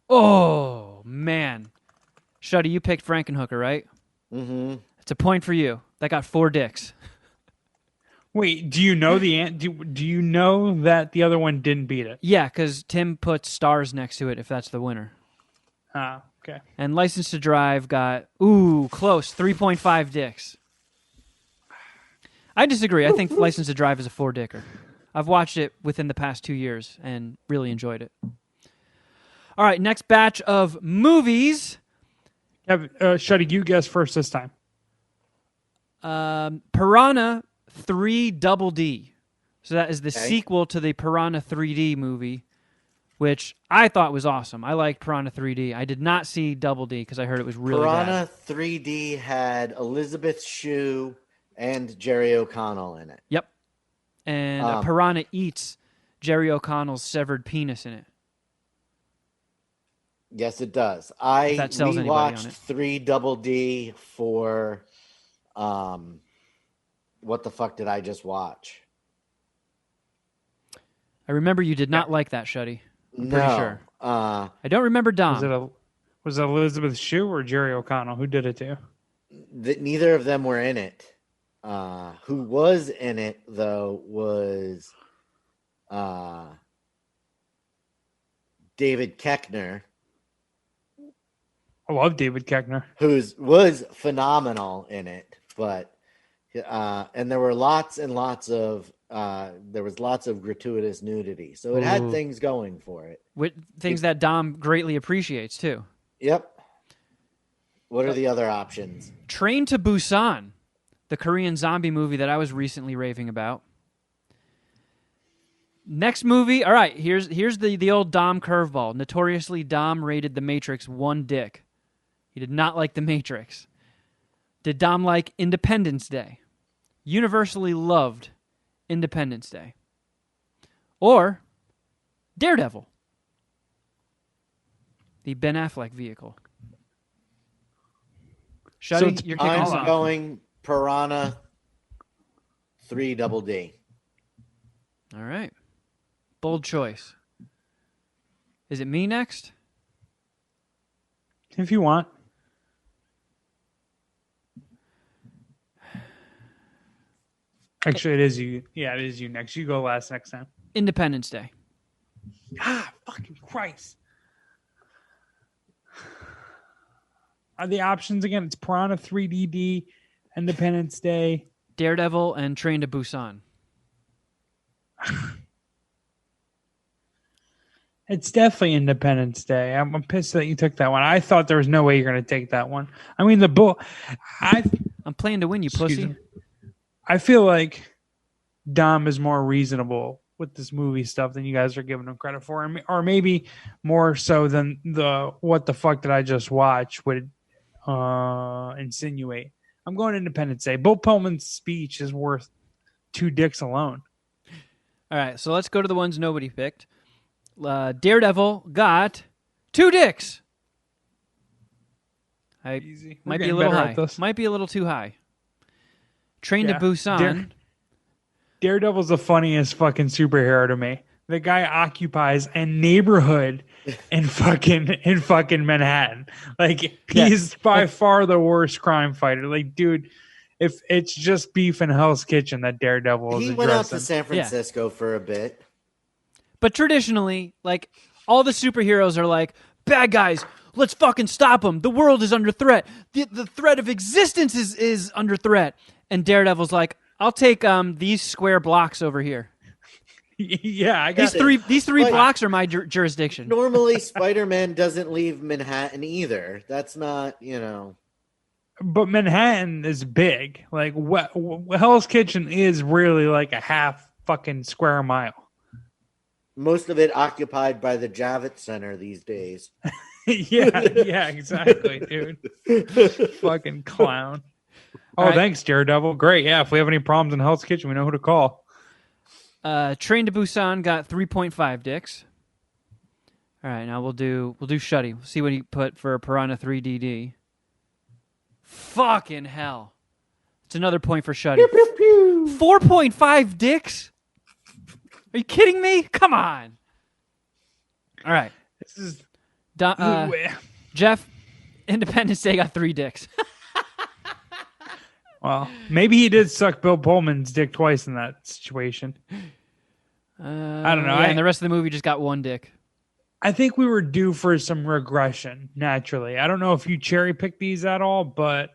S2: Oh, man. Shuddy, you picked Frankenhooker, right?
S3: Mm-hmm.
S2: It's a point for you. That got 4 dicks.
S1: Wait, do you know do you know that the other one didn't beat it?
S2: Yeah, because Tim puts stars next to it if that's the winner.
S1: Okay.
S2: And License to Drive got, close, 3.5 dicks. I disagree. I think License to Drive is a 4-dicker. I've watched it within the past 2 years and really enjoyed it. All right, next batch of movies.
S1: Shuddy, you guess first this time.
S2: Piranha 3 Double D. So that is the
S3: Okay.
S2: sequel to the Piranha 3D movie, which I thought was awesome. I liked Piranha 3D. I did not see Double D because I heard it was really
S3: Piranha
S2: bad.
S3: 3D had Elizabeth Shue and Jerry O'Connell in it.
S2: Yep. And Piranha eats Jerry O'Connell's severed penis in it.
S3: Yes, it does. I
S2: that sells anybody on
S3: rewatched
S2: it.
S3: 3 Double D for what the fuck did I just watch?
S2: I remember you did not like that, Shuddy. I'm pretty sure. I don't remember Dom.
S1: Was it Elizabeth Shue or Jerry O'Connell? Who did it to you?
S3: Neither of them were in it. Who was in it though was David Koechner,
S1: I love David Koechner.
S3: was phenomenal in it, but and there were lots and lots of there was lots of gratuitous nudity, so it had
S2: Ooh.
S3: things going for it.
S2: With things that Dom greatly appreciates, too.
S3: Yep. What are the other options?
S2: Train to Busan, the Korean zombie movie that I was recently raving about. Next movie, all right, here's the old Dom curveball. Notoriously, Dom rated The Matrix 1 dick. He did not like The Matrix. Did Dom like Independence Day? Universally loved Independence Day. Or Daredevil, the Ben Affleck vehicle. Shuddy,
S1: it's-
S2: you're kicking us
S3: I'm
S2: off.
S3: going Piranha 3 Double D.
S2: All right. Bold choice. Is it me next?
S1: If you want. Actually, it is you. Yeah, it is you next. You go last next time.
S2: Independence Day.
S1: Fucking Christ. Are the options again? It's Piranha 3DD, Independence Day.
S2: Daredevil and Train to Busan.
S1: It's definitely Independence Day. I'm pissed that you took that one. I thought there was no way you're going to take that one. I mean,
S2: I'm playing to win, you
S1: Excuse
S2: pussy.
S1: me. I feel like Dom is more reasonable with this movie stuff than you guys are giving him credit for, or maybe more so than the what the fuck did I just watch would insinuate. I'm going Independence Day. Bill Pullman's speech is worth 2 dicks alone.
S2: All right, so let's go to the ones nobody picked. Daredevil got 2 dicks.
S1: Easy. We're
S2: Might be a
S1: getting
S2: little
S1: better
S2: high.
S1: at this.
S2: Might be a little too high. Train
S1: Yeah.
S2: to Busan.
S1: Daredevil's the funniest fucking superhero to me. The guy occupies a neighborhood in fucking Manhattan. Like, he's by far the worst crime fighter. Like, dude, if it's just beef in Hell's Kitchen that Daredevil is
S3: He went out
S1: addressing.
S3: to San Francisco for a bit.
S2: But traditionally, like, all the superheroes are like, bad guys, let's fucking stop them. The world is under threat. The threat of existence is under threat. And Daredevil's like, I'll take these square blocks over here.
S1: Yeah, I got
S2: These three
S3: But-
S2: blocks are my jurisdiction.
S3: Normally, Spider-Man doesn't leave Manhattan either. That's not,
S1: but Manhattan is big. Like Hell's Kitchen is really like a half fucking square mile.
S3: Most of it occupied by the Javits Center these days.
S1: yeah, exactly, dude. Fucking clown. Oh,
S2: right.
S1: Thanks, Daredevil. Great. Yeah, if we have any problems in Hell's Kitchen, we know who to call.
S2: Train to Busan got 3.5 dicks. All right, now we'll do Shuddy. We'll see what he put for Piranha 3DD. Fucking hell. It's another point for Shuddy. 4.5 dicks? Are you kidding me? Come on. All right.
S1: This is
S2: Jeff, Independence Day got 3 dicks.
S1: Well, maybe he did suck Bill Pullman's dick twice in that situation. I don't know.
S2: Yeah, and the rest of the movie just got 1 dick.
S1: I think we were due for some regression, naturally. I don't know if you cherry-picked these at all, but,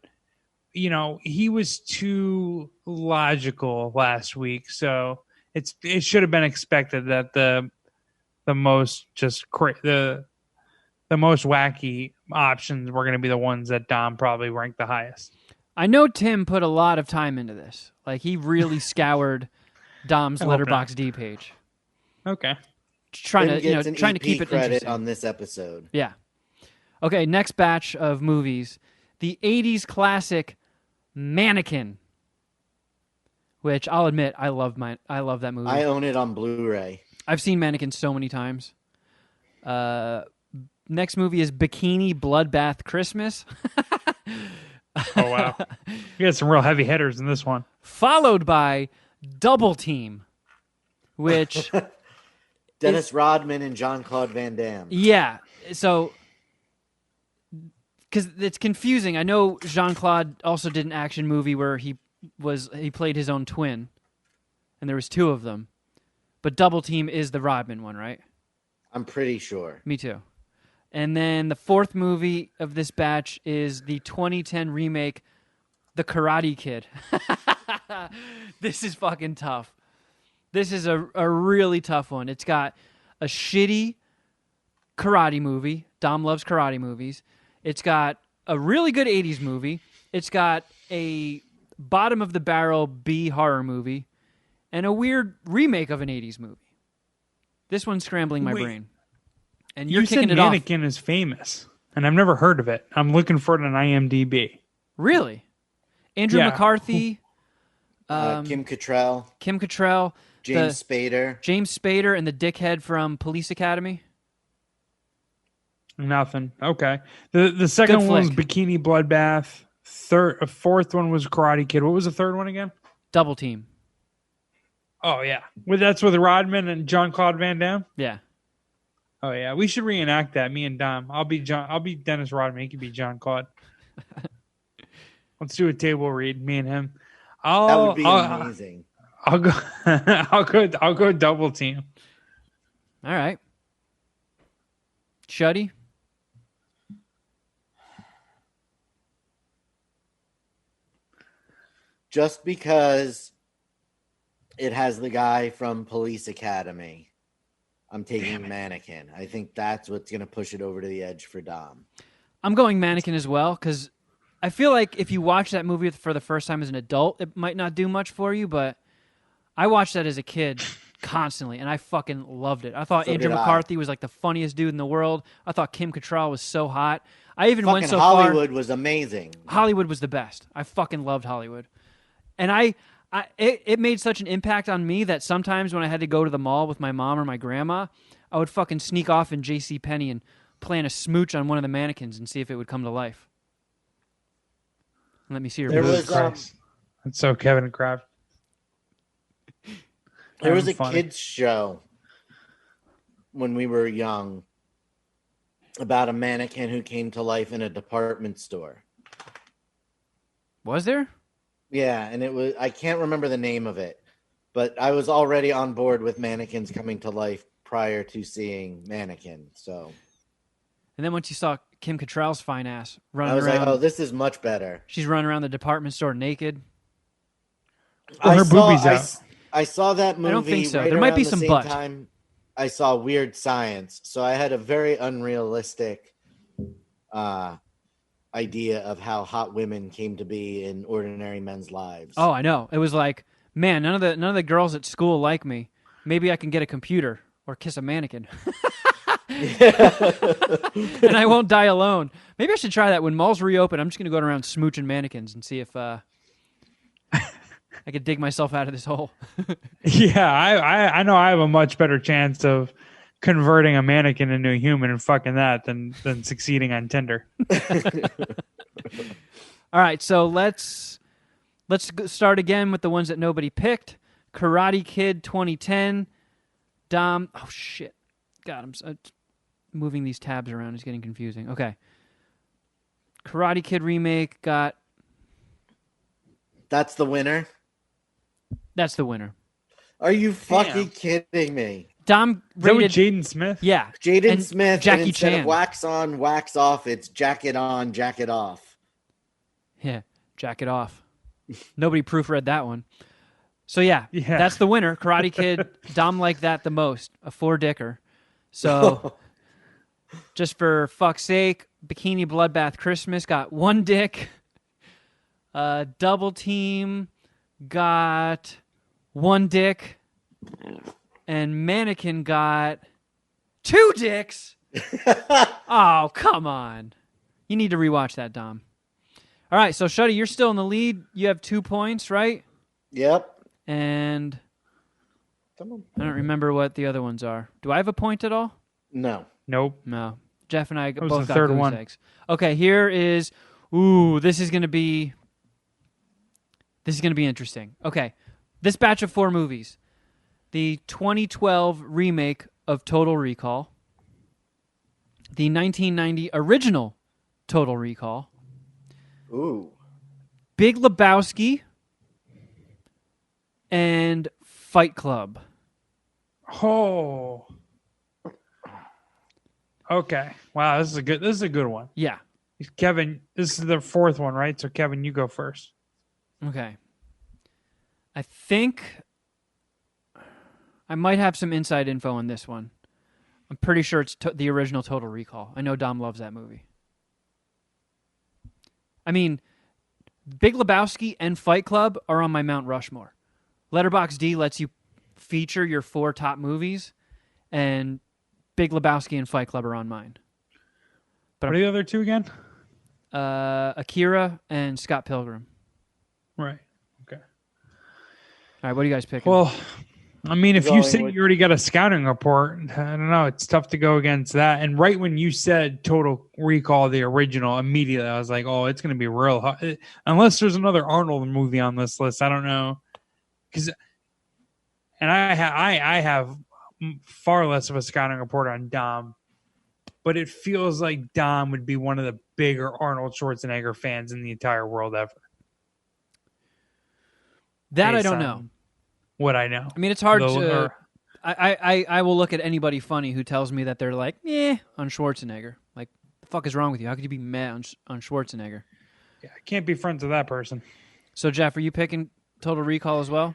S1: you know, he was too logical last week, so it should have been expected that the most the most wacky options were going to be the ones that Dom probably ranked the highest.
S2: I know Tim put a lot of time into this. Like, he really scoured Dom's Letterboxd D page.
S1: Okay.
S2: Trying
S3: Tim gets an
S2: to
S3: EP
S2: keep it
S3: credit
S2: interesting
S3: on this episode.
S2: Yeah. Okay, next batch of movies. The 80s classic Mannequin, which I'll admit I love that movie.
S3: I own it on Blu-ray.
S2: I've seen Mannequin so many times. Next movie is Bikini Bloodbath Christmas.
S1: Oh, wow. You got some real heavy hitters in this one.
S2: Followed by Double Team, which...
S3: Dennis Rodman and Jean-Claude Van Damme.
S2: Yeah, so... Because it's confusing. I know Jean-Claude also did an action movie where he played his own twin, and there was 2 of them. But Double Team is the Rodman one, right?
S3: I'm pretty sure.
S2: Me too. And then the 4th movie of this batch is the 2010 remake, The Karate Kid. This is fucking tough. This is a really tough one. It's got a shitty karate movie. Dom loves karate movies. It's got a really good 80s movie. It's got a bottom-of-the-barrel B horror movie. And a weird remake of an 80s movie. This one's scrambling my brain. And you're kicking it off.
S1: Mannequin is famous, and I've never heard of it. I'm looking for it on IMDb.
S2: Really? Andrew McCarthy,
S3: Kim
S2: Cattrall,
S3: James Spader,
S2: and the dickhead from Police Academy.
S1: Nothing. Okay. The second one was Bikini Bloodbath. 4th one was Karate Kid. What was the 3rd one again?
S2: Double Team.
S1: Oh yeah, that's with Rodman and Jean-Claude Van Damme.
S2: Yeah.
S1: Oh yeah, we should reenact that. Me and Dom. I'll be Dennis Rodman. He could be Jean-Claude. Let's do a table read. Me and him.
S3: That would be amazing.
S1: I'll go. I'll go Double Team.
S2: All right. Shuddy.
S3: Just because it has the guy from Police Academy, I'm taking Mannequin. I think that's what's going to push it over to the edge for Dom.
S2: I'm going Mannequin as well, because I feel like if you watch that movie for the first time as an adult, it might not do much for you, but I watched that as a kid constantly, and I fucking loved it. I thought Andrew McCarthy was like the funniest dude in the world. I thought Kim Cattrall was so hot. I even went so far.
S3: Hollywood was amazing.
S2: Hollywood was the best. I fucking loved Hollywood. And it made such an impact on me that sometimes when I had to go to the mall with my mom or my grandma, I would fucking sneak off in JCPenney and plan a smooch on one of the mannequins and see if it would come to life. Let me see your
S1: That's so Kevin Kraft.
S3: There was a kids show when we were young about a mannequin who came to life in a department store.
S2: Was there?
S3: Yeah, and it was, I can't remember the name of it, but I was already on board with mannequins coming to life prior to seeing Mannequin. So,
S2: and then once you saw Kim Cattrall's fine ass running around,
S3: I was like, "Oh, this is much better."
S2: She's running around the department store naked.
S1: Well, her boobies out.
S3: I saw that movie.
S2: I don't think so.
S3: Right
S2: there might be
S3: the
S2: some
S3: same
S2: butt.
S3: Time I saw Weird Science, so I had a very unrealistic idea of how hot women came to be in ordinary men's lives.
S2: Oh, I know. It was like, man, none of the girls at school like me. Maybe I can get a computer or kiss a mannequin. And I won't die alone. Maybe I should try that when malls reopen. I'm just going to go around smooching mannequins and see if I could dig myself out of this hole.
S1: Yeah, I know I have a much better chance of converting a mannequin into a human and fucking that than succeeding on Tinder.
S2: All right, so let's start again with the ones that nobody picked. Karate Kid 2010. Dom. Oh shit. God, I'm moving these tabs around is getting confusing. Okay. Karate Kid remake got.
S3: That's the winner?
S2: That's the winner.
S3: Are you fucking kidding me?
S2: Dom
S1: Is that with
S2: rated.
S1: Jaden Smith?
S2: Yeah.
S3: Jaden
S2: And
S3: Smith,
S2: Jackie
S3: and instead
S2: Chan.
S3: of wax on, wax off, it's jacket on, jacket off.
S2: Yeah. Jack it off. Nobody proofread that one. So yeah,
S1: Yeah.
S2: that's the winner. Karate Kid. Dom liked that the most. A 4-dicker. So just for fuck's sake, Bikini Bloodbath Christmas got 1 dick. Double Team got 1 dick. And Mannequin got 2 dicks. Oh, come on. You need to rewatch that, Dom. All right, so Shuddy, you're still in the lead. You have 2 points, right?
S3: Yep.
S2: And
S3: Come on.
S2: I don't remember what the other ones are. Do I have a point at all?
S3: No.
S1: Nope.
S2: No. Jeff and I
S1: was
S2: both
S1: the
S2: got
S1: third
S2: goose
S1: one.
S2: eggs. Okay, here is. Ooh, this is going to be interesting. Okay, this batch of 4 movies: the 2012 remake of Total Recall, the 1990 original Total Recall,
S3: Ooh.
S2: Big Lebowski, and Fight Club.
S1: Oh. Okay. Wow, this is a good one.
S2: Yeah.
S1: Kevin, this is the 4th one, right? So Kevin, you go first.
S2: Okay. I think I might have some inside info on this one. I'm pretty sure it's the original Total Recall. I know Dom loves that movie. I mean, Big Lebowski and Fight Club are on my Mount Rushmore. Letterboxd D lets you feature your 4 top movies, and Big Lebowski and Fight Club are on mine. But
S1: What are the other 2 again?
S2: Akira and Scott Pilgrim.
S1: Right. Okay.
S2: All right, what are you guys picking?
S1: Well, I mean, if you
S3: Going
S1: say
S3: with-
S1: you already got a scouting report, I don't know. It's tough to go against that. And right when you said Total Recall, the original, immediately I was like, oh, it's going to be real hard. Unless there's another Arnold movie on this list. I don't know. And I have far less of a scouting report on Dom, but it feels like Dom would be one of the bigger Arnold Schwarzenegger fans in the entire world ever.
S2: that I
S1: based
S2: don't
S1: on
S2: know.
S1: What I know.
S2: I mean, it's hard
S1: Though,
S2: to.
S1: or-
S2: I will look at anybody funny who tells me that they're like, on Schwarzenegger. Like, the fuck is wrong with you? How could you be mad on Schwarzenegger?
S1: Yeah, I can't be friends with that person.
S2: So, Jeff, are you picking Total Recall as well?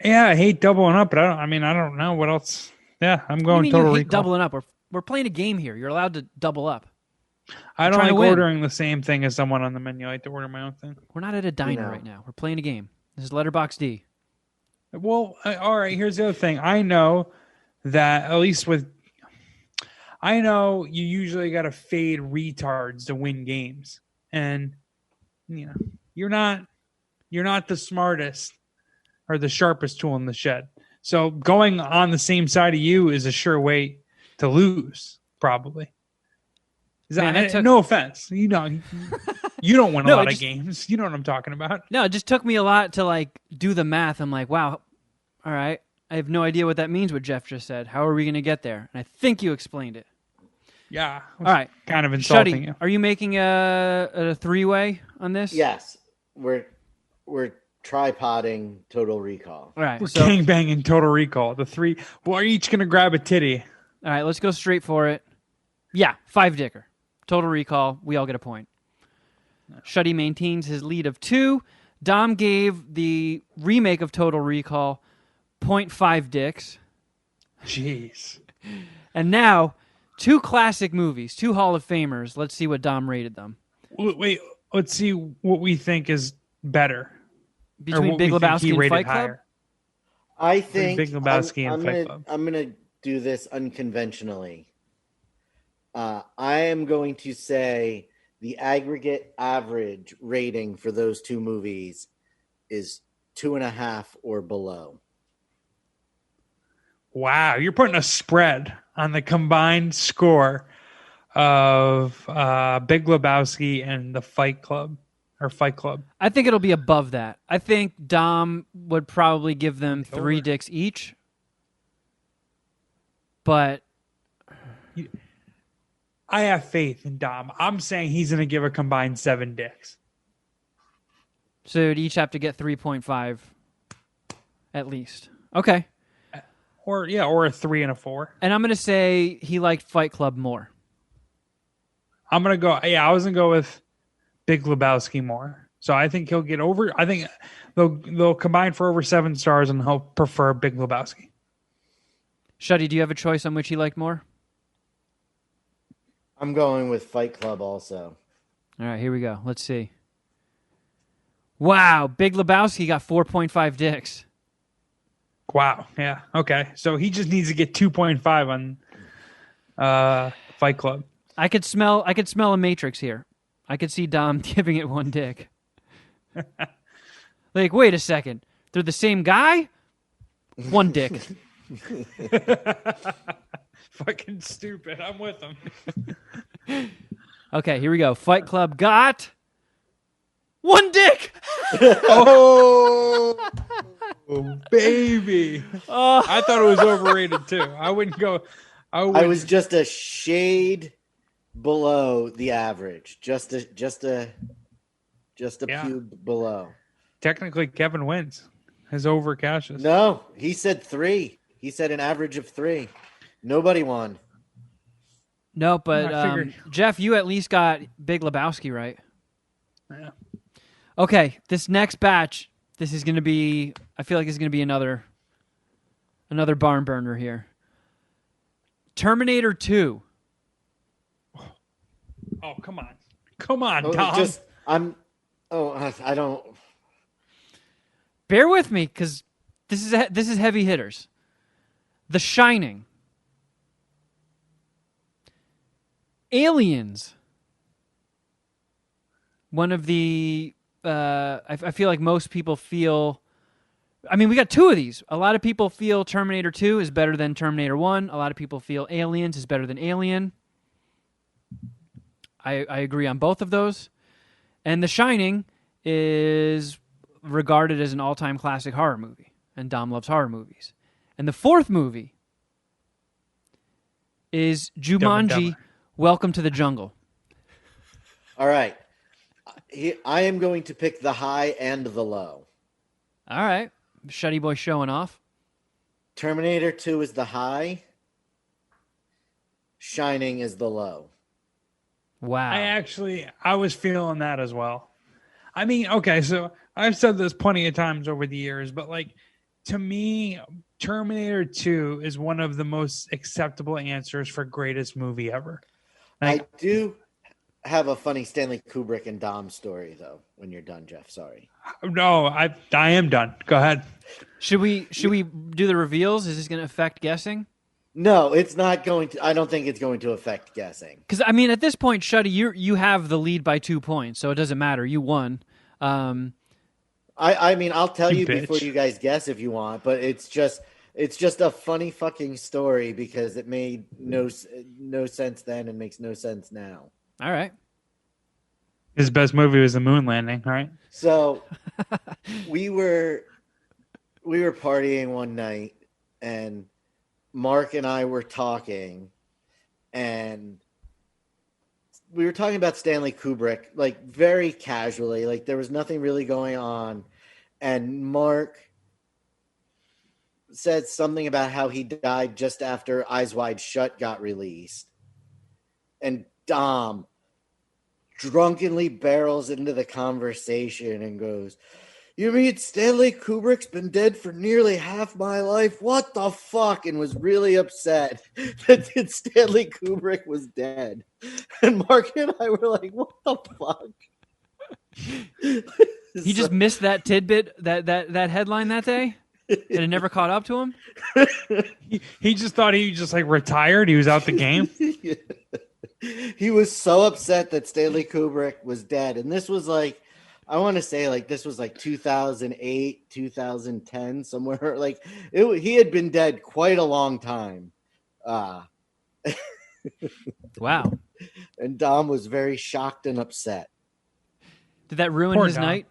S1: Yeah, I hate doubling up, but I don't know what else. Yeah, I'm
S2: What do
S1: going
S2: you mean
S1: Total
S2: you hate
S1: Recall.
S2: doubling up? We're playing a game here. You're allowed to double up.
S1: I don't
S2: trying to
S1: like
S2: win.
S1: ordering the same thing as someone on the menu. I like to order my own thing.
S2: We're not at a diner
S3: No.
S2: right now. We're playing a game. This is Letterboxd D.
S1: Well, all right, here's the other thing. I know that, at least I know you usually got to fade retards to win games. And, you're not the smartest or the sharpest tool in the shed. So going on the same side of you is a sure way to lose, probably. No offense. You don't win a lot of games. You know what I'm talking about.
S2: No, it just took me a lot to like do the math. I'm like, wow, all right. I have no idea what that means, what Jeff just said. How are we going to get there? And I think you explained it.
S1: Yeah.
S2: All right.
S1: Kind of insulting
S2: Shuddy,
S1: you.
S2: are you making a 3-way on this?
S3: Yes. We're tripoding Total Recall.
S2: All right.
S1: We're
S2: So,
S1: gang banging Total Recall. The 3. We're each going to grab a titty.
S2: all right, let's go straight for it. Yeah, 5-dicker. Total Recall. We all get a point. Shuddy maintains his lead of 2. Dom gave the remake of Total Recall 0.5 dicks.
S1: Jeez.
S2: And now, 2 classic movies, 2 Hall of Famers. Let's see what Dom rated them.
S1: Wait, let's see what we think is better. Or
S2: Between
S1: what
S2: Big
S1: we think
S2: Lebowski
S1: he
S2: and
S1: rated
S2: Fight Club?
S1: higher.
S3: I think
S1: Big Lebowski and
S3: I'm
S1: Fight
S3: gonna
S1: Club.
S3: I'm gonna do this unconventionally. I am going to say the aggregate average rating for those two movies is 2.5 or below.
S1: Wow, you're putting a spread on the combined score of Big Lebowski and the Fight Club or Fight Club.
S2: I think it'll be above that. I think Dom would probably give them 3
S1: Over.
S2: dicks each. But
S1: I have faith in Dom. I'm saying he's going to give a combined 7 dicks.
S2: so you'd each have to get 3.5 at least. Okay.
S1: Or a 3 and a 4.
S2: And I'm going to say he liked Fight Club more.
S1: I'm going to go. Yeah, I was going to go with Big Lebowski more. So I think he'll get over. I think they'll combine for over 7 stars, and he'll prefer Big Lebowski.
S2: Shuddy, do you have a choice on which he liked more?
S3: I'm going with Fight Club also.
S2: All right, here we go. Let's see. Wow, Big Lebowski got 4.5 dicks.
S1: Wow. Yeah. Okay. So he just needs to get 2.5 on Fight Club.
S2: I could smell a Matrix here. I could see Dom giving it 1 dick. Like, wait a second. They're the same guy? 1 dick.
S1: Fucking stupid. I'm with him.
S2: Okay, here we go. Fight Club got 1 dick.
S1: Oh, baby.
S2: Oh.
S1: I thought it was overrated too. I wouldn't go.
S3: I was just a shade below the average. Just a pube below.
S1: Technically, Kevin wins. His over cashes.
S3: No, he said 3. He said an average of 3. Nobody won.
S2: No,
S1: I
S2: but
S1: figured.
S2: Jeff, you at least got Big Lebowski right.
S1: Yeah.
S2: Okay, this next batch, this is going to be, I feel like it's going to be another barn burner here. Terminator 2.
S1: Oh, come on. Come on, Tom.
S3: I don't.
S2: Bear with me, because this is heavy hitters. The Shining. Aliens. One of the, I feel like most people feel, I mean, we got 2 of these. A lot of people feel Terminator 2 is better than Terminator 1. A lot of people feel Aliens is better than Alien. I agree on both of those. And The Shining is regarded as an all-time classic horror movie. And Dom loves horror movies. And the 4th movie is Jumanji, Welcome to the Jungle.
S3: All right. I am going to pick the high and the low.
S2: All right. Shuddy Boy showing off.
S3: Terminator 2 is the high. Shining is the low.
S2: Wow.
S1: I was feeling that as well. I mean, okay, so I've said this plenty of times over the years, but like, to me, Terminator 2 is one of the most acceptable answers for greatest movie ever. Like,
S3: I do have a funny Stanley Kubrick and Dom story, though, when you're done, Jeff. Sorry.
S1: no, I am done. Go ahead.
S2: Should we do the reveals? Is this going to affect guessing?
S3: No, it's not going to. I don't think it's going to affect guessing.
S2: Because, I mean, at this point, Shuddy, you have the lead by 2 points, so it doesn't matter. You won.
S3: I mean, I'll tell you
S1: bitch.
S3: before you guys guess if you want, but it's just a funny fucking story because it made no sense then and makes no sense now.
S2: All right.
S1: His best movie was the moon landing, right?
S3: So we were partying one night and Mark and I were talking and we were talking about Stanley Kubrick, like very casually, like there was nothing really going on. And Mark said something about how he died just after Eyes Wide Shut got released. And Dom drunkenly barrels into the conversation and goes, You mean Stanley Kubrick's been dead for nearly half my life? What the fuck? And was really upset that Stanley Kubrick was dead. And Mark and I were like, what the fuck?
S2: He just missed that tidbit, that headline that day, and it never caught up to him.
S1: He just thought he just like retired. He was out the game.
S3: He was so upset that Stanley Kubrick was dead. And this was like, I want to say like this was like 2008, 2010, somewhere. Like he had been dead quite a long time.
S2: Wow.
S3: And Dom was very shocked and upset.
S2: Did that ruin
S1: Poor
S2: his
S1: Dom.
S2: night?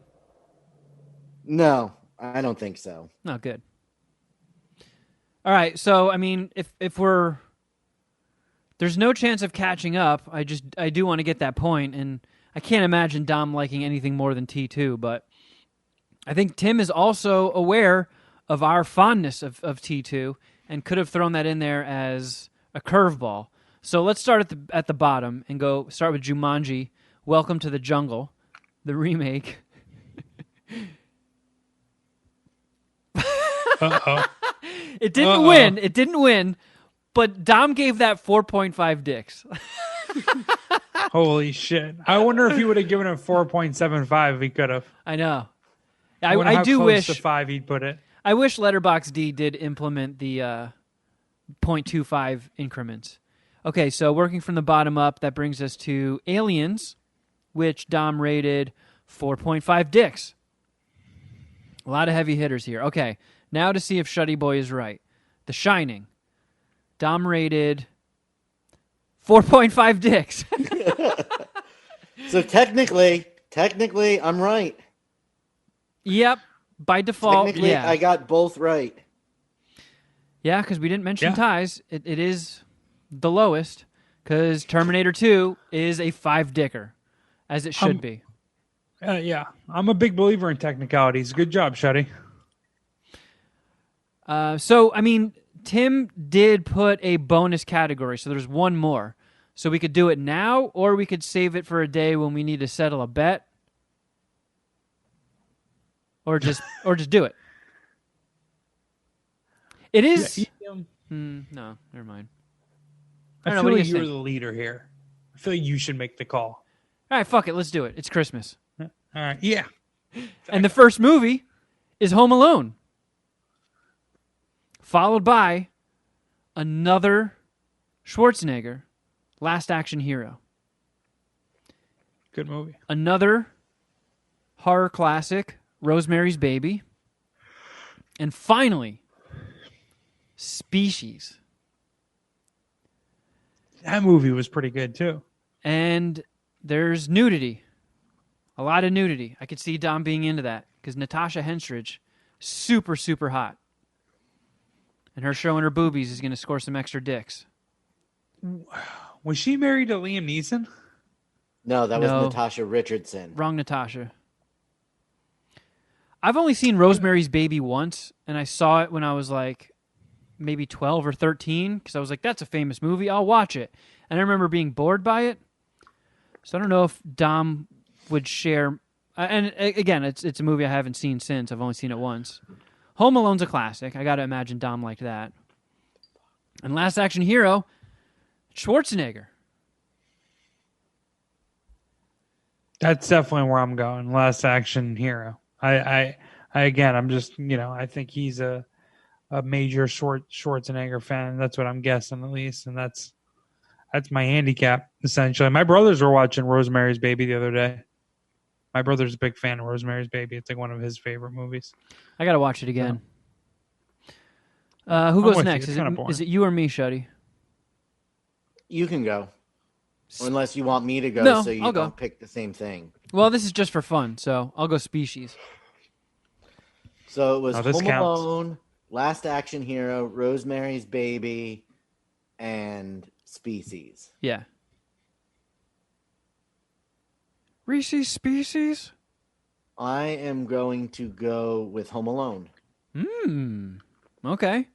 S3: No, I don't think so.
S2: No, good. All right, so I mean, if we're there's no chance of catching up. I do want to get that point, and I can't imagine Dom liking anything more than T2, but I think Tim is also aware of our fondness of T2 and could have thrown that in there as a curveball. So let's start at the bottom and start with Jumanji, Welcome to the Jungle, the remake.
S1: Uh-oh.
S2: It didn't win. It didn't win, but Dom gave that 4.5 dicks.
S1: Holy shit. I wonder if he would have given it 4.75 if he could have.
S2: I know.
S1: wonder
S2: I
S1: how
S2: do
S1: close
S2: wish
S1: to 5 he'd put it.
S2: I wish Letterboxd D did implement the 0.25 increments. Okay, so working from the bottom up, that brings us to Aliens, which Dom rated 4.5 dicks. A lot of heavy hitters here. Okay, now to see if Shuddy Boy is right. The Shining. Dom rated 4.5 dicks.
S3: So technically, I'm right.
S2: Yep, by default,
S3: Technically,
S2: yeah.
S3: I got both right.
S2: Yeah, because we didn't mention
S1: Yeah.
S2: ties. It is the lowest, because Terminator 2 is a 5-dicker, as it should be.
S1: Yeah. I'm a big believer in technicalities. Good job, Shuddy.
S2: So, I mean, Tim did put a bonus category, so there's one more. So we could do it now, or we could save it for a day when we need to settle a bet. Or just do it. It is... no, never mind.
S1: I
S2: don't know,
S1: feel
S2: what do
S1: like
S2: you
S1: you're
S2: think?
S1: the leader here. I feel like you should make the call.
S2: All right, fuck it. Let's do it. It's Christmas.
S1: All right. Yeah.
S2: And the first movie is Home Alone. Followed by another Schwarzenegger, Last Action Hero.
S1: Good movie.
S2: Another horror classic, Rosemary's Baby. And finally, Species.
S1: That movie was pretty good, too.
S2: And there's nudity. A lot of nudity. I could see Dom being into that because Natasha Henstridge, super, super hot. And her showing her boobies is going to score some extra dicks.
S1: Was she married to Liam Neeson?
S3: No, that was
S2: No.
S3: Natasha Richardson.
S2: Wrong Natasha. I've only seen Rosemary's Baby once, and I saw it when I was like maybe 12 or 13 because I was like, that's a famous movie. I'll watch it. And I remember being bored by it. So I don't know if Dom would share. And again, it's a movie I haven't seen since. I've only seen it once. Home Alone's a classic. I got to imagine Dom liked that. And Last Action Hero, Schwarzenegger.
S1: That's definitely where I'm going. Last Action Hero. I again, I'm just, I think he's a major Schwarzenegger fan. That's what I'm guessing, at least, and that's my handicap essentially. My brothers were watching Rosemary's Baby the other day. My brother's a big fan of Rosemary's Baby. It's like one of his favorite movies.
S2: I got to watch it again. Who
S1: I'm
S2: goes
S1: with you.
S2: next?
S1: It's kinda boring.
S2: Is it you or me, Shuddy?
S3: You can go. Unless you want me to go
S2: No,
S3: so you
S2: I'll go.
S3: don't pick the same thing.
S2: Well, this is just for fun, so I'll go Species.
S3: So it was
S1: Oh, this
S3: Home
S1: counts.
S3: Alone, Last Action Hero, Rosemary's Baby, and Species.
S2: Yeah. Reese's Species?
S3: I am going to go with Home Alone.
S2: Okay.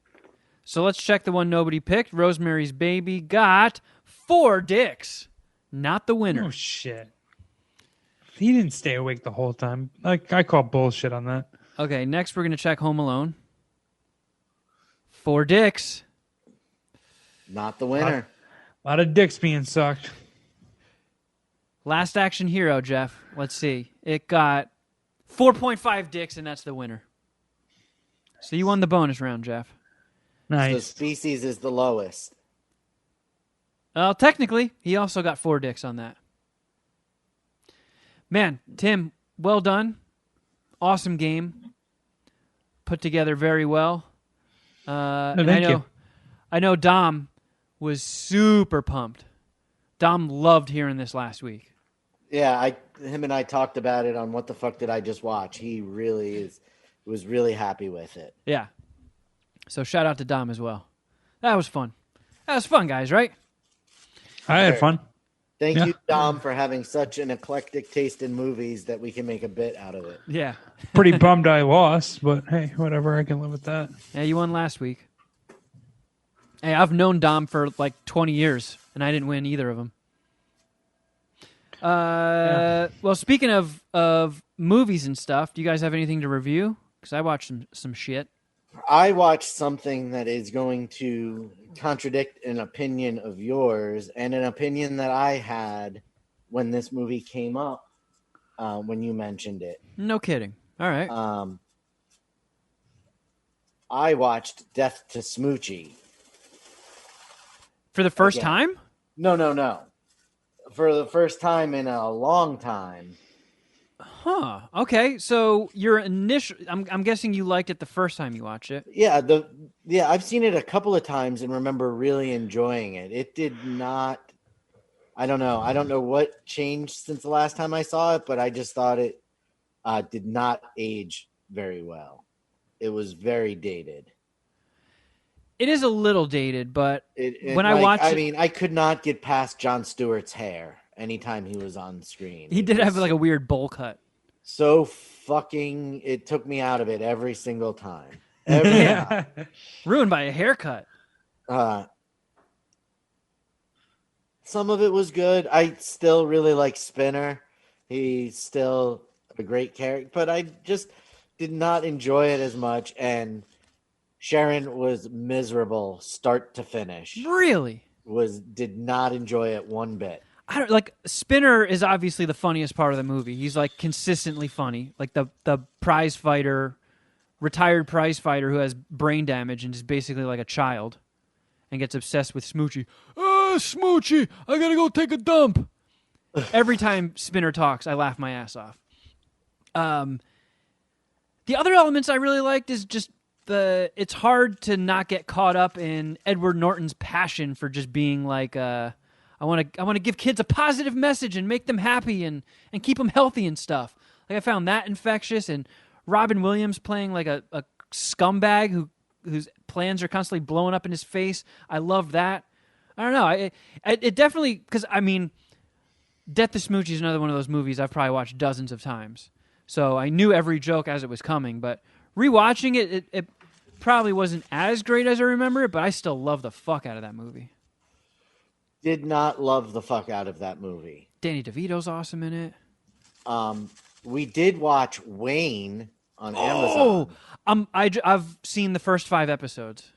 S2: So let's check the one nobody picked. Rosemary's Baby got 4 dicks. Not the winner.
S1: Oh shit! He didn't stay awake the whole time. Like, I call bullshit on that.
S2: Okay, next we're going to check Home Alone. 4 dicks.
S3: Not the winner.
S1: A lot of dicks being sucked.
S2: Last Action Hero, Jeff. Let's see. It got 4.5 dicks, and that's the winner. So you won the bonus round, Jeff.
S1: Nice.
S3: So Species is the lowest.
S2: Well, technically, he also got 4 dicks on that. Man, Tim, well done. Awesome game. Put together very well. And
S1: thank you.
S2: I know Dom was super pumped. Dom loved hearing this last week.
S3: Yeah, him and I talked about it on What the Fuck Did I Just Watch. He really was really happy with it.
S2: Yeah. So shout out to Dom as well. That was fun. That was fun, guys, right?
S1: I had fun.
S3: Thank you, Dom, for having such an eclectic taste in movies that we can make a bit out of it.
S2: Yeah.
S1: Pretty bummed I lost, but hey, whatever. I can live with that.
S2: Yeah, you won last week. Hey, I've known Dom for like 20 years, and I didn't win either of them. Well, speaking of movies and stuff, do you guys have anything to review? Because I watched some shit.
S3: I watched something that is going to contradict an opinion of yours and an opinion that I had when this movie came up, when you mentioned it.
S2: No kidding. All right.
S3: I watched Death to Smoochie.
S2: For the first
S3: Again.
S2: time?
S3: No. For the first time in a long time.
S2: Huh. Okay. So your initial, I'm guessing you liked it the first time you watched it.
S3: Yeah, I've seen it a couple of times and remember really enjoying it. It did not. I don't know what changed since the last time I saw it, but I just thought it did not age very well. It was very dated.
S2: It is a little dated, but when
S3: I
S2: watched it,
S3: mean, I could not get past Jon Stewart's hair anytime he was on screen.
S2: he did have like a weird bowl cut.
S3: So fucking, it took me out of it every single time. Every time.
S2: Ruined by a haircut.
S3: Some of it was good. I still really like Spinner. He's still a great character, but I just did not enjoy it as much. And Sharon was miserable start to finish.
S2: Really?
S3: Did not enjoy it one bit.
S2: I don't like Spinner is obviously the funniest part of the movie. He's like consistently funny. Like the prize fighter, retired prize fighter who has brain damage and is basically like a child and gets obsessed with Smoochie. Smoochie, I gotta go take a dump. Every time Spinner talks, I laugh my ass off. The other elements I really liked is just it's hard to not get caught up in Edward Norton's passion for just being like I want to give kids a positive message and make them happy and keep them healthy and stuff. Like I found that infectious, and Robin Williams playing like a scumbag whose plans are constantly blowing up in his face. I love that. I don't know. It definitely, because I mean, Death to Smoochie is another one of those movies I've probably watched dozens of times. So I knew every joke as it was coming, but rewatching it probably wasn't as great as I remember it, but I still love the fuck out of that movie.
S3: Did not love the fuck out of that movie.
S2: Danny DeVito's awesome in it.
S3: We did watch Wayne on Amazon.
S2: I've seen the first 5 episodes.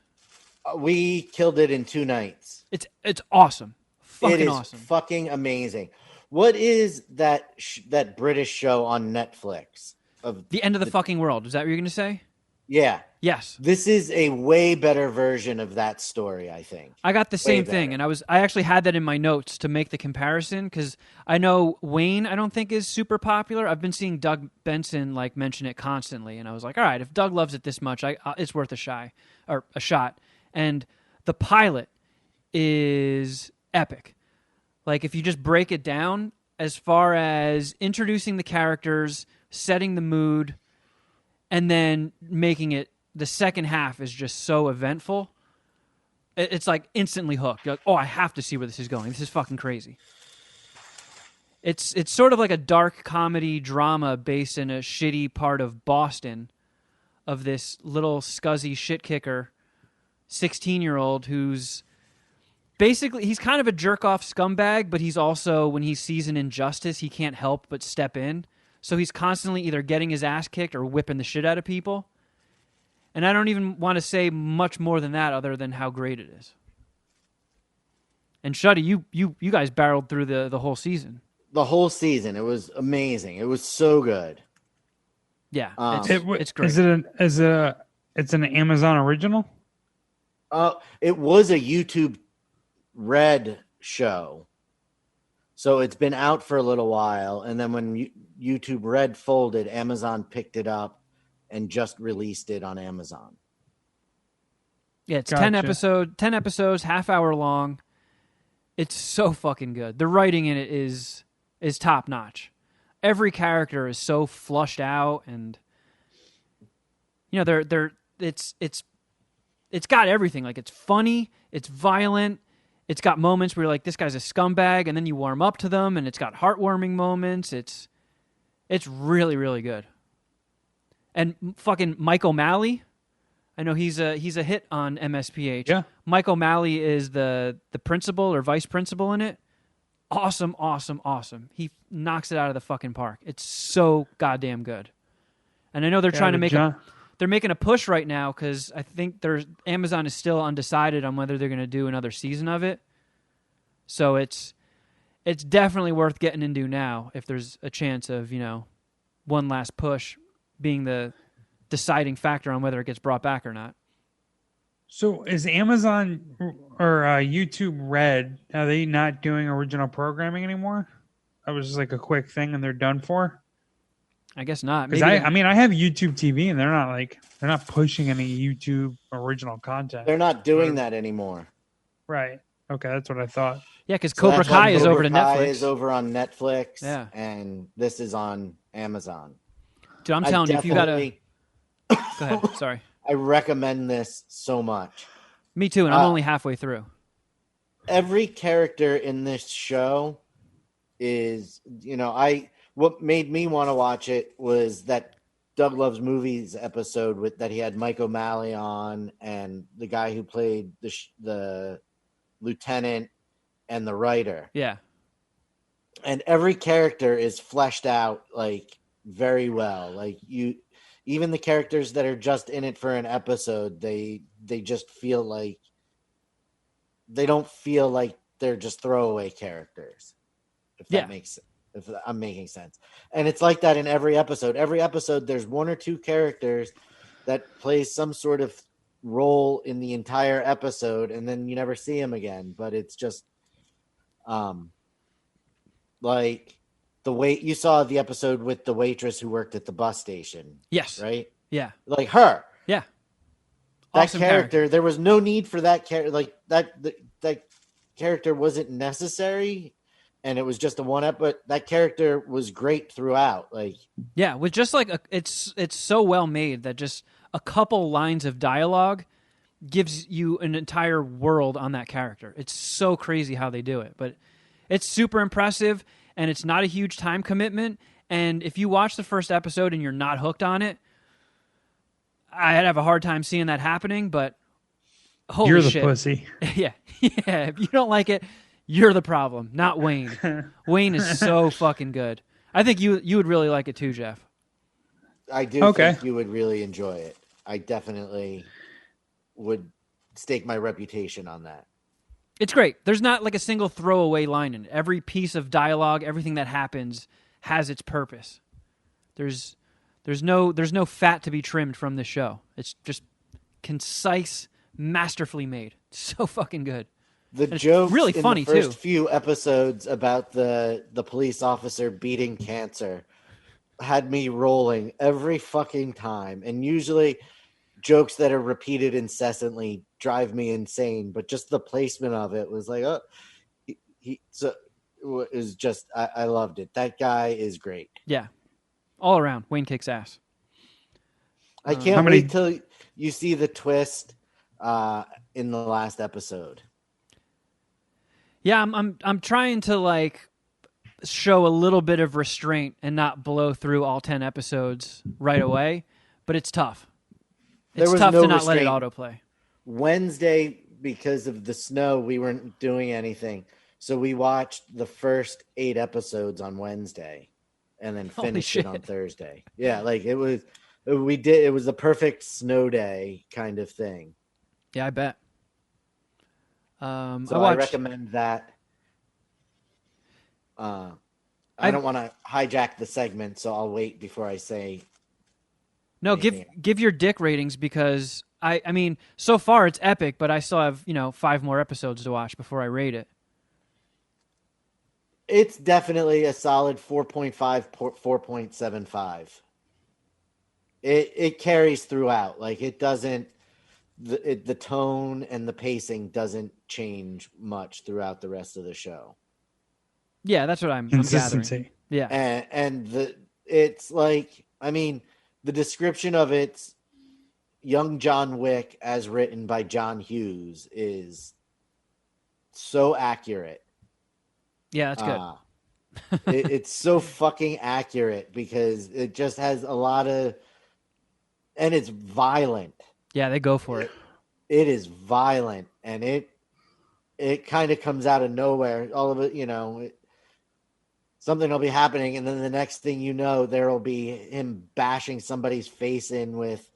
S3: We killed it in 2 nights.
S2: It's awesome. Fucking
S3: it is
S2: awesome.
S3: Fucking amazing. What is that British show on Netflix?
S2: The End of the Fucking World. Is that what you're going to say?
S3: Yeah.
S2: Yes.
S3: This is a way better version of that story, I think.
S2: I got the same thing, and I actually had that in my notes to make the comparison, because I know Wayne I don't think is super popular. I've been seeing Doug Benson like mention it constantly, and I was like, all right, if Doug loves it this much, it's worth a shot. And the pilot is epic. Like, if you just break it down as far as introducing the characters, setting the mood, and then making it, the second half is just so eventful. It's like instantly hooked. You're like, oh, I have to see where this is going. This is fucking crazy. It's sort of like a dark comedy drama based in a shitty part of Boston of this little scuzzy shit kicker 16-year-old who's Basically, he's kind of a jerk-off scumbag, but he's also, when he sees an injustice, he can't help but step in. So he's constantly either getting his ass kicked or whipping the shit out of people. And I don't even want to say much more than that other than how great it is. And Shuddy, you guys barreled through the whole season.
S3: The whole season. It was amazing. It was so good.
S2: Yeah, it's great.
S1: It's an Amazon original?
S3: It was a YouTube Red show. So it's been out for a little while. And then when YouTube Red folded, Amazon picked it up and just released it on Amazon.
S2: Yeah, it's
S1: Gotcha.
S2: 10 episodes, half hour long. It's so fucking good. The writing in it is top notch. Every character is so flushed out, and you know it's got everything. Like, it's funny, it's violent, it's got moments where you're like, this guy's a scumbag, and then you warm up to them, and it's got heartwarming moments. It's really, really good. And fucking Mike O'Malley, I know he's a hit on MSPH.
S1: Yeah.
S2: Mike O'Malley is the principal or vice principal in it. Awesome, awesome, awesome. He knocks it out of the fucking park. It's so goddamn good. And I know they're trying to make they're making a push right now because I think Amazon is still undecided on whether they're going to do another season of it. So it's definitely worth getting into now if there's a chance of, one last push being the deciding factor on whether it gets brought back or not.
S1: So is Amazon or YouTube Red, are they not doing original programming anymore? That was just like a quick thing and they're done for?
S2: I guess not.
S1: Because I have YouTube TV and they're not pushing any YouTube original content.
S3: They're not doing that anymore.
S1: Right. Okay, that's what I thought.
S2: Yeah, because Cobra Kai is over to Netflix.
S3: Cobra Kai is over on Netflix.
S2: Yeah.
S3: And this is on Amazon.
S2: Dude, I'm telling you, if you got to... Go ahead, sorry.
S3: I recommend this so much.
S2: Me too, and I'm only halfway through.
S3: Every character in this show is, what made me want to watch it was that Doug Loves Movies episode that he had Mike O'Malley on, and the guy who played the lieutenant and the writer.
S2: Yeah.
S3: And every character is fleshed out like very well. Like even the characters that are just in it for an episode, they just feel like they don't feel like they're just throwaway characters. If I'm making sense. And it's like that in every episode. Every episode, there's one or two characters that plays some sort of role in the entire episode, and then you never see them again. But it's just, like the way you saw the episode with the waitress who worked at the bus station.
S2: Yes.
S3: Right?
S2: Yeah.
S3: Like her.
S2: Yeah.
S3: That
S2: Awesome
S3: character, there was no need for that character. Like that character wasn't necessary. And it was just but that character was great throughout. Like,
S2: yeah, with just like it's so well made that just a couple lines of dialogue gives you an entire world on that character. It's so crazy how they do it, but it's super impressive, and it's not a huge time commitment. And if you watch the first episode and you're not hooked on it, I'd have a hard time seeing that happening. But holy
S1: You're the
S2: shit.
S1: pussy.
S2: Yeah. If you don't like it, you're the problem, not Wayne. Wayne is so fucking good. I think you would really like it too, Jeff.
S3: I do think you would really enjoy it. I definitely would stake my reputation on that.
S2: It's great. There's not like a single throwaway line in it. Every piece of dialogue, everything that happens has its purpose. There's no fat to be trimmed from this show. It's just concise, masterfully made. So fucking good.
S3: The jokes
S2: really funny
S3: in the first
S2: too.
S3: few episodes about the police officer beating cancer had me rolling every fucking time. And usually jokes that are repeated incessantly drive me insane. But just the placement of it was like, it was just, I loved it. That guy is great.
S2: Yeah. All around. Wayne kicks ass.
S3: I can't wait till you see the twist in the last episode.
S2: Yeah, I'm trying to like show a little bit of restraint and not blow through all 10 episodes right away, but it's tough. It's tough to not let it autoplay.
S3: Wednesday because of the snow, we weren't doing anything. So we watched the first 8 episodes on Wednesday and then
S2: Holy
S3: finished
S2: shit.
S3: it on Thursday. Yeah, like it was the perfect snow day kind of thing.
S2: Yeah, I bet.
S3: So
S2: I
S3: I
S2: watched.
S3: recommend that. I don't want to hijack the segment, so I'll wait before I say.
S2: No, give your dick ratings because I mean, so far it's epic, but I still have 5 more episodes to watch before I rate it.
S3: It's definitely a solid 4.5, 4.75. It carries throughout. Like it doesn't. The tone and the pacing doesn't change much throughout the rest of the show.
S2: Yeah, that's what I'm
S1: Consistency.
S2: gathering. Yeah,
S3: And it's like, I mean, the description of it's young John Wick as written by John Hughes is so accurate.
S2: yeah, that's good.
S3: It's so fucking accurate because it just has a lot of, and it's violent.
S2: Yeah, they go for it.
S3: It is violent, and it kind of comes out of nowhere. All of it, something will be happening, and then the next thing you know, there will be him bashing somebody's face in with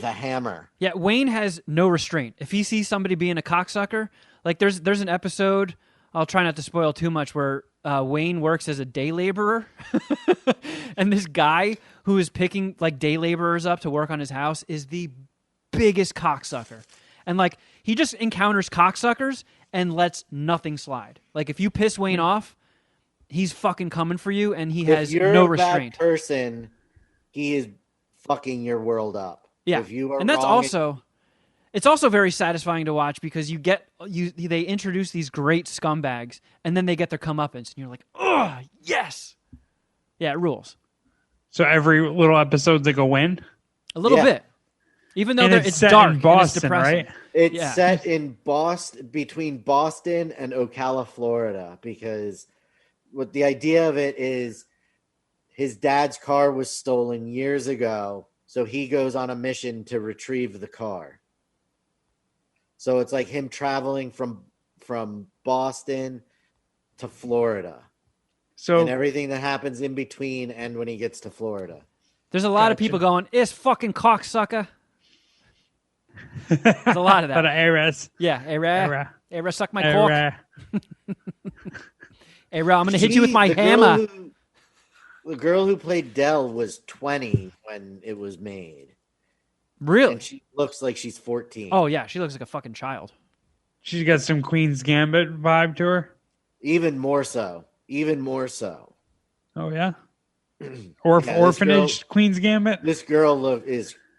S3: a hammer.
S2: Yeah, Wayne has no restraint. If he sees somebody being a cocksucker, like there's an episode, I'll try not to spoil too much, where Wayne works as a day laborer, and this guy who is picking like day laborers up to work on his house is the biggest cocksucker. And like he just encounters cocksuckers and lets nothing slide. Like if you piss Wayne off, he's fucking coming for you, and he has no restraint.
S3: That person, he is fucking your world up.
S2: Yeah,
S3: if you are
S2: and that's
S3: wrong,
S2: also, it's also very satisfying to watch because they introduce these great scumbags, and then they get their comeuppance, and you're like, oh yes, yeah, it rules.
S1: So every little episode's like a win.
S2: A little bit, even though
S1: it's
S2: it's
S1: set
S2: dark
S1: in Boston,
S2: and it's depressing.
S1: right?
S3: It's set in Boston, between Boston and Ocala, Florida, because what the idea of it is, his dad's car was stolen years ago, so he goes on a mission to retrieve the car. So it's like him traveling from Boston to Florida.
S1: So
S3: and everything that happens in between and when he gets to Florida.
S2: There's a lot of people going, "It's fucking cocksucker." There's a lot of that.
S1: But Ares.
S2: Yeah, Era, suck my
S1: Era.
S2: cock. Era, I'm gonna hit you with my hammer.
S3: The girl who played Dell was 20 when it was made.
S2: Really?
S3: And she looks like she's 14.
S2: Oh yeah, she looks like a fucking child.
S1: She's got some Queen's Gambit vibe to her.
S3: Even more so.
S1: Oh yeah. Orphanage Queen's Gambit.
S3: This girl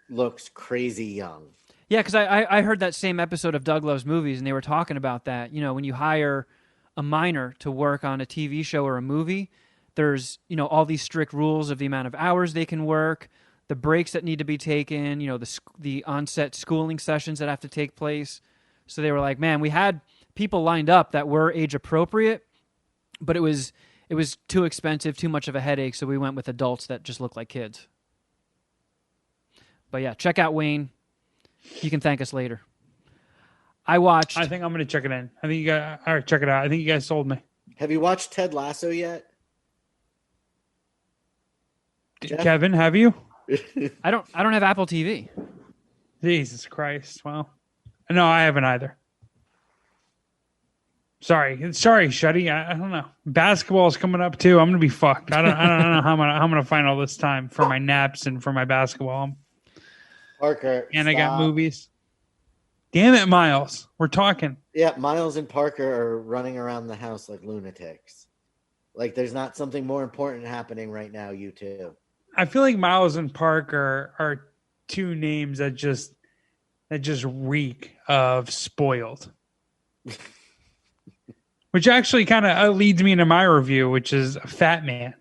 S3: looks crazy young.
S2: Yeah, because I heard that same episode of Doug Loves Movies, and they were talking about that. You know, when you hire a minor to work on a TV show or a movie, there's all these strict rules of the amount of hours they can work, the breaks that need to be taken, the on-set schooling sessions that have to take place. So they were like, man, we had people lined up that were age appropriate, but it was too expensive, too much of a headache, so we went with adults that just look like kids. But yeah, check out Wayne. You can thank us later. I think
S1: I'm going to check it in. I think you guys... All right, check it out. I think you guys sold me.
S3: Have you watched Ted Lasso yet?
S1: Jeff? Kevin, have you?
S2: I don't have Apple TV.
S1: Jesus Christ. Well, no, I haven't either. Sorry, Shuddy. I don't know. Basketball's coming up too. I'm gonna be fucked. I don't know how I'm gonna find all this time for my naps and for my basketball.
S3: Parker,
S1: and
S3: stop.
S1: I got movies. Damn it, Miles. We're talking.
S3: Yeah, Miles and Parker are running around the house like lunatics. Like there's not something more important happening right now. You two.
S1: I feel like Miles and Parker are two names that just reek of spoiled. Which actually kind of leads me into my review, which is Fat Man.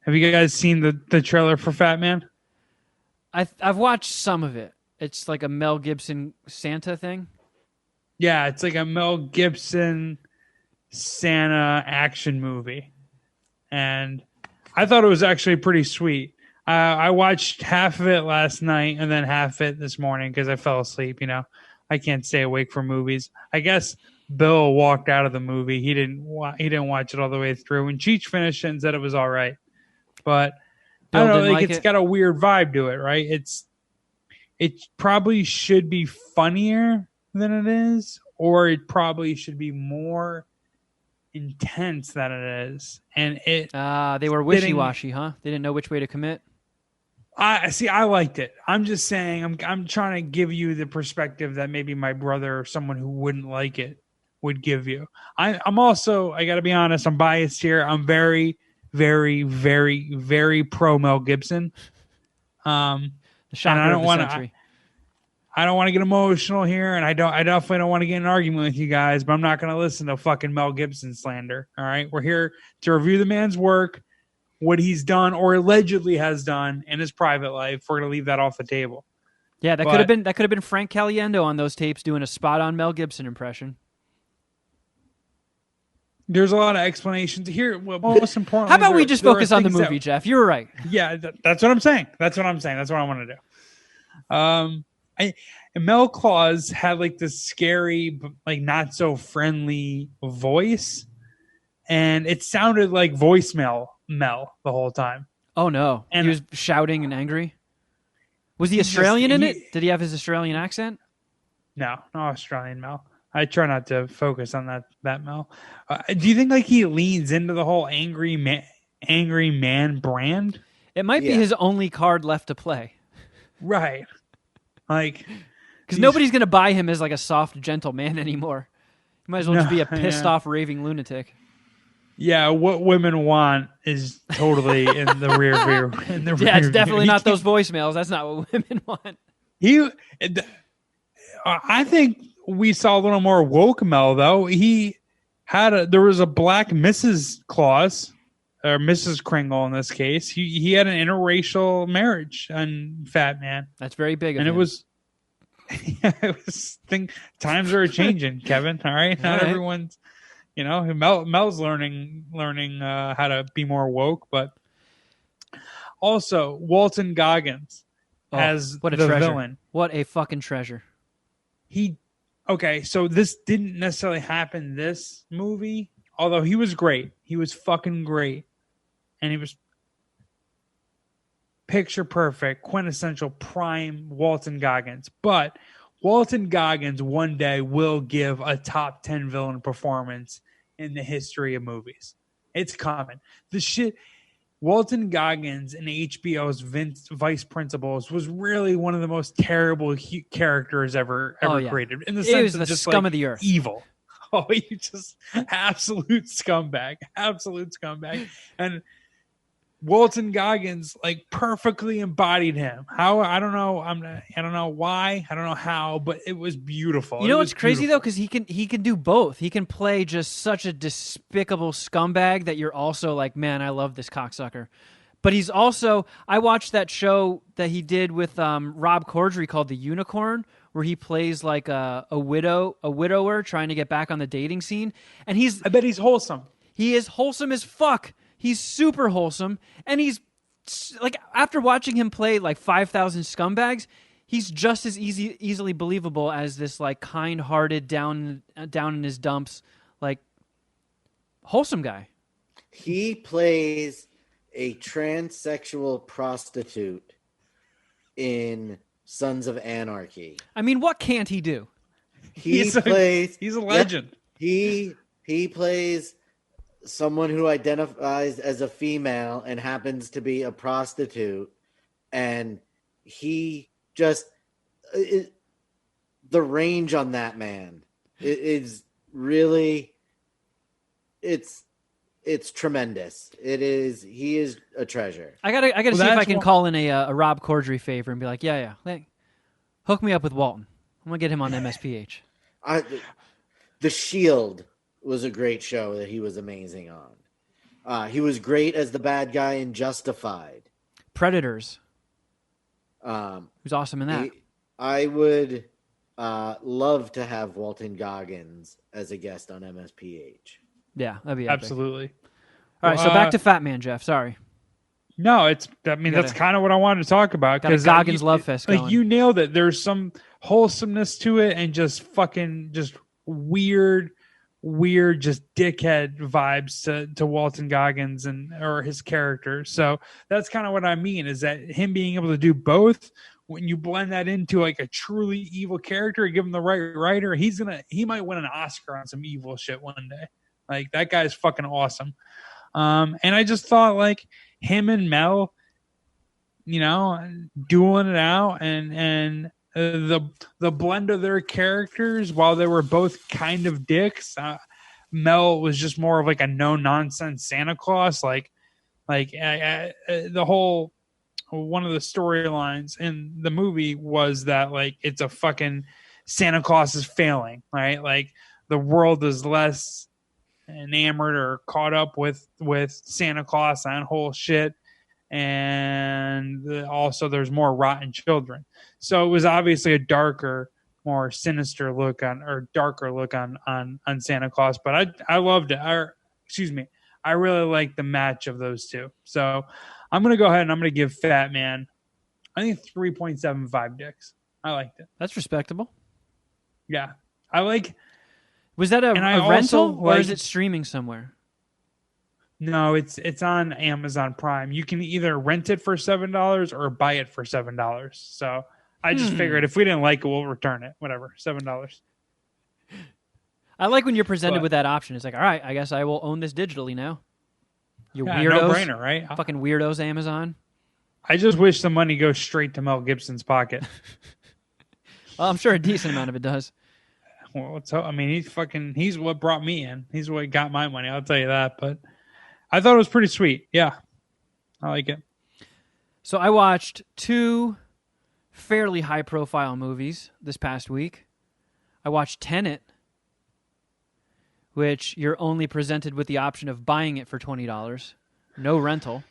S1: Have you guys seen the trailer for Fat Man?
S2: I've watched some of it. It's like a Mel Gibson Santa thing.
S1: Yeah, it's like a Mel Gibson Santa action movie. And I thought it was actually pretty sweet. I watched half of it last night and then half of it this morning because I fell asleep, I can't stay awake for movies. I guess Bill walked out of the movie. He didn't watch it all the way through. And Cheech finished it and said it was all right. But
S2: Bill
S1: I don't know,
S2: didn't like
S1: it's
S2: it?
S1: got a weird vibe to it, right? It probably should be funnier than it is, or it probably should be more intense than it is. And
S2: they were wishy-washy, huh? They didn't know which way to commit.
S1: I liked it. I'm just saying, I'm trying to give you the perspective that maybe my brother or someone who wouldn't like it would give you. I'm also, I got to be honest, I'm biased here. I'm very, very, very, very pro Mel Gibson.
S2: The shocker of the century.
S1: I don't want to get emotional here, and I definitely don't want to get in an argument with you guys, but I'm not going to listen to fucking Mel Gibson slander. All right, we're here to review the man's work, what he's done or allegedly has done in his private life. We're going to leave that off the table.
S2: Yeah, that could have been Frank Caliendo on those tapes doing a spot on Mel Gibson impression.
S1: There's a lot of explanations here. Well, most importantly,
S2: how about we just focus on the movie, Jeff? You were right.
S1: Yeah, that's what I'm saying. That's what I want to do. Mel Claus had like this scary, like not so friendly voice, and it sounded like voicemail Mel the whole time.
S2: Oh no, and he was shouting and angry. Was he Australian in it? Did he have his Australian accent?
S1: No Australian Mel. I try not to focus on that Mel. Do you think like he leans into the whole angry man brand?
S2: It might be his only card left to play.
S1: Right. Like,
S2: because nobody's going to buy him as like a soft, gentle man anymore. He might as well just be a pissed off, raving lunatic.
S1: Yeah, what women want is totally in the rear view.
S2: It's definitely not those voicemails. That's not what women want.
S1: I think we saw a little more woke Mel though. There was a black Mrs. Claus, or Mrs. Kringle in this case. He had an interracial marriage on Fat Man.
S2: That's very big of
S1: him.
S2: It was
S1: times are changing, Kevin. All right, not everyone's. Mel's learning how to be more woke, but also Walton Goggins as
S2: what a
S1: the
S2: treasure.
S1: villain.
S2: What a fucking treasure.
S1: So this didn't necessarily happen this movie, although he was great. He was fucking great. And he was picture perfect, quintessential prime Walton Goggins. But Walton Goggins one day will give a top 10 villain performance in the history of movies. It's coming. Walton Goggins in HBO's Vice Principals was really one of the most terrible characters ever created. In the sense of just
S2: scum of the earth,
S1: evil. Oh, you just absolute scumbag, and Walton Goggins like perfectly embodied him. How I don't know. I don't know why. I don't know how, but it was beautiful.
S2: You know what's crazy though, because he can do both. He can play just such a despicable scumbag that you're also like, man, I love this cocksucker. But he's also, I watched that show that he did with Rob Corddry called The Unicorn, where he plays like a widower trying to get back on the dating scene, and I
S1: bet he's wholesome.
S2: He is wholesome as fuck. He's super wholesome, and he's like, after watching him play like 5,000 scumbags, he's just as easily believable as this like kind-hearted, down in his dumps, like wholesome guy.
S3: He plays a transsexual prostitute in Sons of Anarchy.
S2: I mean, what can't he do?
S1: He's a legend.
S3: He plays someone who identifies as a female and happens to be a prostitute, and he just the range on that man is really it's tremendous. He is a treasure.
S2: I gotta see if I can call in a Rob Corddry favor and be like, yeah, hook me up with Walton. I'm gonna get him on MSPH.
S3: The Shield was a great show that he was amazing on. He was great as the bad guy in Justified.
S2: Predators. He was awesome in that.
S3: I would love to have Walton Goggins as a guest on MSPH.
S2: Yeah, that'd be epic.
S1: Absolutely.
S2: All right, so back to Fat Man, Jeff. Sorry.
S1: No, it's. I mean,
S2: Got
S1: that's kind of what I wanted to talk about
S2: got a Goggins love fest
S1: like
S2: going.
S1: you nailed it. There's some wholesomeness to it, and just fucking just weird, just dickhead vibes to Walton Goggins or his character. So that's kind of what I mean. Is that him being able to do both? When you blend that into like a truly evil character, give him the right writer, he might win an Oscar on some evil shit one day. Like that guy's fucking awesome. And I just thought like him and Mel, dueling it out and the blend of their characters while they were both kind of dicks. Mel was just more of like a no nonsense Santa Claus. The whole one of the storylines in the movie was that like it's a fucking Santa Claus is failing, right? Like the world is less enamored or caught up with Santa Claus and whole shit, and also there's more rotten children. So it was obviously a darker, more sinister look on Santa Claus. But I loved it. I really liked the match of those two. So I'm gonna go ahead and I'm gonna give Fat Man, I think 3.75 dicks. I liked it.
S2: That's respectable.
S1: Yeah, I like.
S2: Was that a rental or is it streaming somewhere?
S1: No, it's on Amazon Prime. You can either rent it for $7 or buy it for $7. So I just figured if we didn't like it, we'll return it. Whatever, $7.
S2: I like when you're presented with that option. It's like, all right, I guess I will own this digitally now. You weirdos,
S1: no-brainer, right?
S2: Fucking weirdos, Amazon.
S1: I just wish the money goes straight to Mel Gibson's pocket.
S2: Well, I'm sure a decent amount of it does.
S1: Well, I mean, he's what brought me in. He's what got my money. I'll tell you that. But I thought it was pretty sweet. Yeah, I like it.
S2: So I watched 2 fairly high-profile movies this past week. I watched Tenet, which you're only presented with the option of buying it for $20, no rental.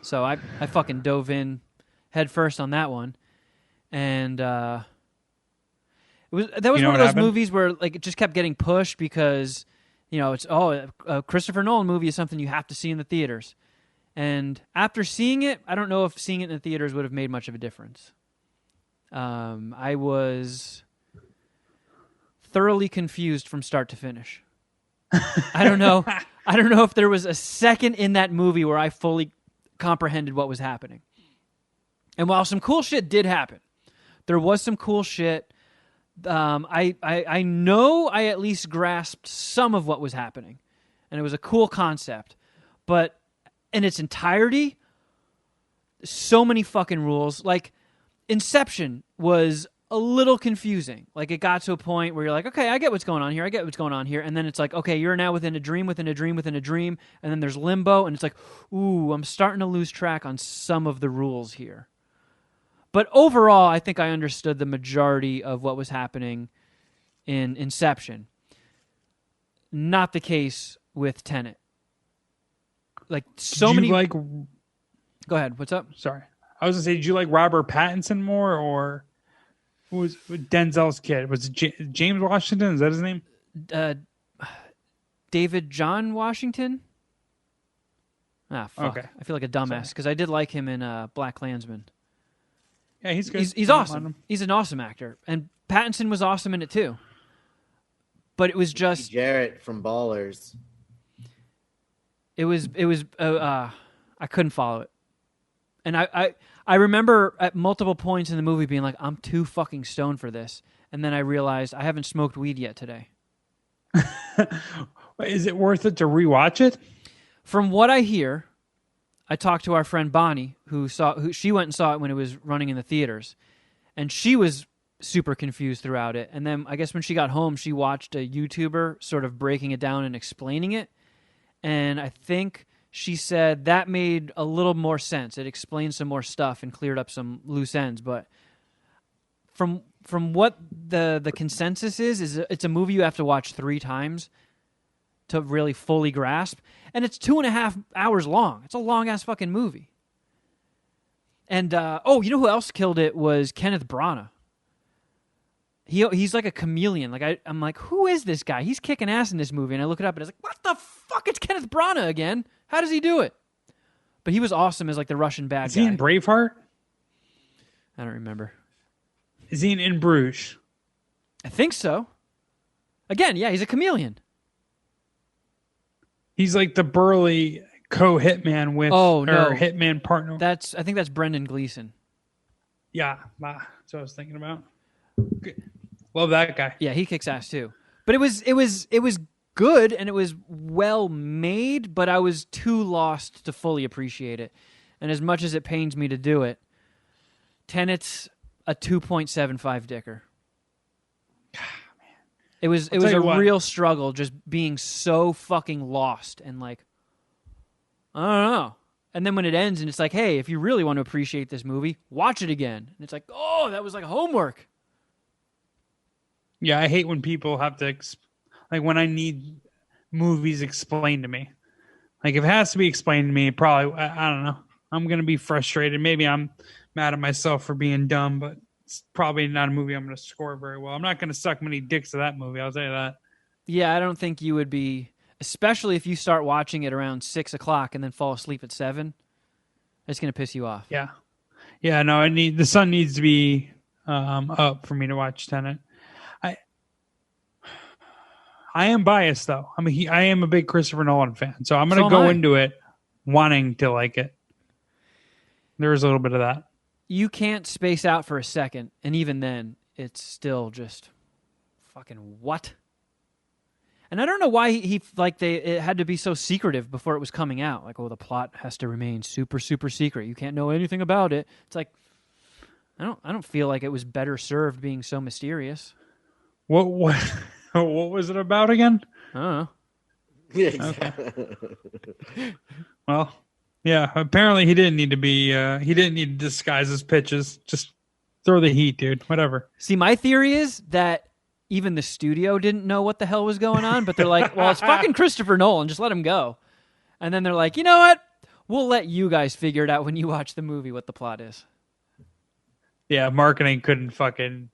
S2: So I fucking dove in head first on that one, and that was one of those movies where like it just kept getting pushed because it's a Christopher Nolan movie is something you have to see in the theaters. And after seeing it, I don't know if seeing it in the theaters would have made much of a difference. I was thoroughly confused from start to finish. I don't know if there was a second in that movie where I fully comprehended what was happening. And while some cool shit did happen, there was some cool shit. I know I at least grasped some of what was happening, and it was a cool concept. But in its entirety, so many fucking rules. Like Inception was a little confusing. Like it got to a point where you're like, okay, I get what's going on here. And then it's like, okay, you're now within a dream, and then there's limbo, and it's like, ooh, I'm starting to lose track on some of the rules here. But overall, I think I understood the majority of what was happening in Inception. Not the case with Tenet. Like so many. Go ahead. What's up?
S1: Sorry, I was gonna say, did you like Robert Pattinson more, or who was Denzel's kid? Was it James Washington? Is that his name?
S2: David John Washington. Ah, fuck.
S1: Okay.
S2: I feel like a dumbass because I did like him in BlacKkKlansman.
S1: Yeah, he's good.
S2: He's awesome. He's an awesome actor, and Pattinson was awesome in it too. But it was just
S3: Jarrett from Ballers.
S2: It was. I couldn't follow it, and I remember at multiple points in the movie being like, I'm too fucking stoned for this, and then I realized I haven't smoked weed yet today.
S1: Is it worth it to rewatch it?
S2: From what I hear, I talked to our friend Bonnie, who she went and saw it when it was running in the theaters, and she was super confused throughout it. And then I guess when she got home, she watched a YouTuber sort of breaking it down and explaining it, and I think she said that made a little more sense. It explained some more stuff and cleared up some loose ends. But from what the consensus is it's a movie you have to watch 3 times to really fully grasp. And it's 2.5 hours long. It's a long-ass fucking movie. And, you know who else killed it was Kenneth Branagh. He's like a chameleon. Like I'm like, who is this guy? He's kicking ass in this movie. And I look it up and it's like, what the fuck? It's Kenneth Branagh again. How does he do it? But he was awesome as like the Russian bad
S1: Is
S2: guy.
S1: he in Braveheart?
S2: I don't remember.
S1: Is he in Bruges?
S2: I think so. Again, yeah, he's a chameleon.
S1: He's like the burly co-hitman with
S2: Oh, no.
S1: or hitman partner.
S2: I think that's Brendan Gleeson.
S1: Yeah, that's what I was thinking about. Good. Love that guy.
S2: Yeah, he kicks ass too. But it was good and it was well made, but I was too lost to fully appreciate it. And as much as it pains me to do it, Tenet's a 2.75 dicker. It was a real struggle just being so fucking lost and like, I don't know. And then when it ends and it's like, hey, if you really want to appreciate this movie, watch it again. And it's like, oh, that was like homework.
S1: Yeah, I hate when people have to, like when I need movies explained to me. Like if it has to be explained to me, probably, I don't know. I'm going to be frustrated. Maybe I'm mad at myself for being dumb, but it's probably not a movie I'm going to score very well. I'm not going to suck many dicks to that movie, I'll tell you that.
S2: Yeah, I don't think you would be, especially if you start watching it around 6 o'clock and then fall asleep at 7. It's going to piss you off.
S1: Yeah. Yeah, no, the sun needs to be up for me to watch Tenet. I am biased, though. I mean, I am a big Christopher Nolan fan, so I'm going to go into it wanting to like it. There is a little bit of that.
S2: You can't space out for a second, and even then, it's still just fucking what? And I don't know why it had to be so secretive before it was coming out. Like, oh, the plot has to remain super, super secret. You can't know anything about it. It's like, I don't feel like it was better served being so mysterious.
S1: What was it about again?
S2: I don't know.
S3: Yeah, exactly.
S1: Okay. Well, yeah. Apparently, he didn't need to be. He didn't need to disguise his pitches. Just throw the heat, dude. Whatever.
S2: See, my theory is that even the studio didn't know what the hell was going on, but they're like, "Well, it's fucking Christopher Nolan. Just let him go." And then they're like, "You know what? We'll let you guys figure it out when you watch the movie what the plot is."
S1: Yeah, marketing couldn't fucking.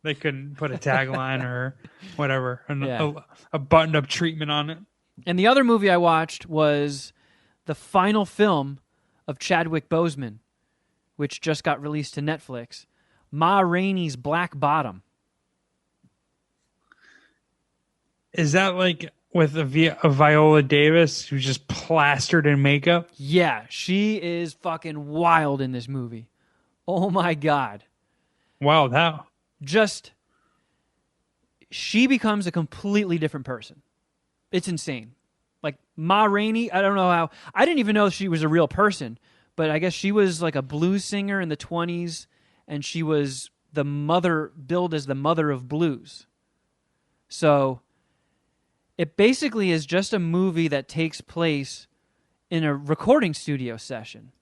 S1: They couldn't put a tagline or whatever, a buttoned-up treatment on it.
S2: And the other movie I watched was the final film of Chadwick Boseman, which just got released to Netflix, Ma Rainey's Black Bottom.
S1: Is that like with a Viola Davis who's just plastered in makeup?
S2: Yeah, she is fucking wild in this movie. Oh my God.
S1: Wild how?
S2: Just, she becomes a completely different person. It's insane. Like Ma Rainey, I don't know how, I didn't even know she was a real person, but I guess she was like a blues singer in the 1920s, and she was billed as the mother of blues. So it basically is just a movie that takes place in a recording studio session.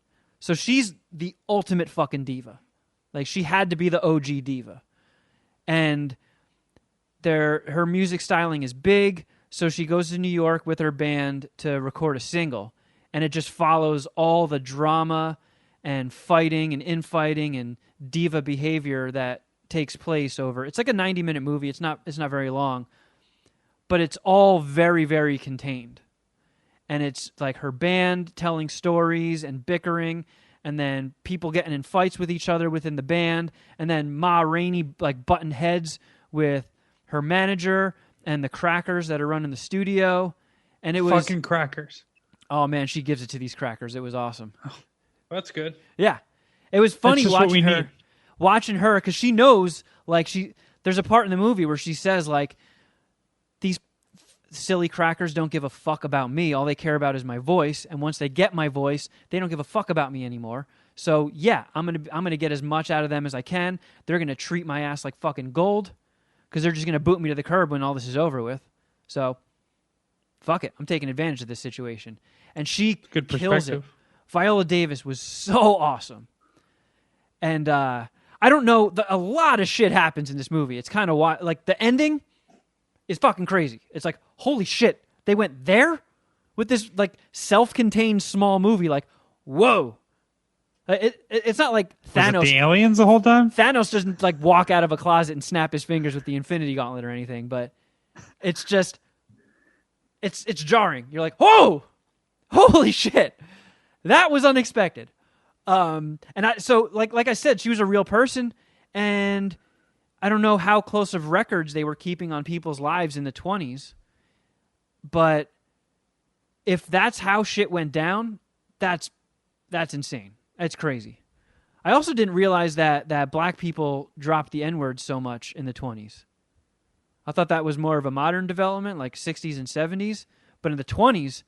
S2: So she's the ultimate fucking diva. Like she had to be the OG diva. And her music styling is big, so she goes to New York with her band to record a single, and it just follows all the drama and fighting and infighting and diva behavior that takes place over. It's like a 90-minute movie. It's not very long, but it's all very, very contained. And it's like her band telling stories and bickering, and then people getting in fights with each other within the band, and then Ma Rainey like butting heads with her manager and the crackers that are running the studio. And it was
S1: fucking crackers.
S2: Oh man, she gives it to these crackers. It was awesome.
S1: Oh, that's good.
S2: Yeah, it was funny
S1: watching
S2: her because she knows like there's a part in the movie where she says like, these silly crackers don't give a fuck about me. All they care about is my voice, and once they get my voice, they don't give a fuck about me anymore. So yeah, I'm gonna get as much out of them as I can. They're gonna treat my ass like fucking gold because they're just gonna boot me to the curb when all this is over with. So fuck it, I'm taking advantage of this situation, and she kills it. Viola Davis was so awesome, and I don't know, a lot of shit happens in this movie. It's kind of like the ending is fucking crazy. It's like, holy shit, they went there with this like self-contained small movie. Like, whoa. It's not like Thanos.
S1: Was it the aliens the whole time?
S2: Thanos doesn't like walk out of a closet and snap his fingers with the Infinity Gauntlet or anything, but it's just, it's jarring. You're like, whoa, holy shit. That was unexpected. And like I said, she was a real person, and I don't know how close of records they were keeping on people's lives in the 20s, but if that's how shit went down, that's insane. That's crazy. I also didn't realize that black people dropped the N-word so much in the 20s. I thought that was more of a modern development, like 60s and 70s, but in the 20s,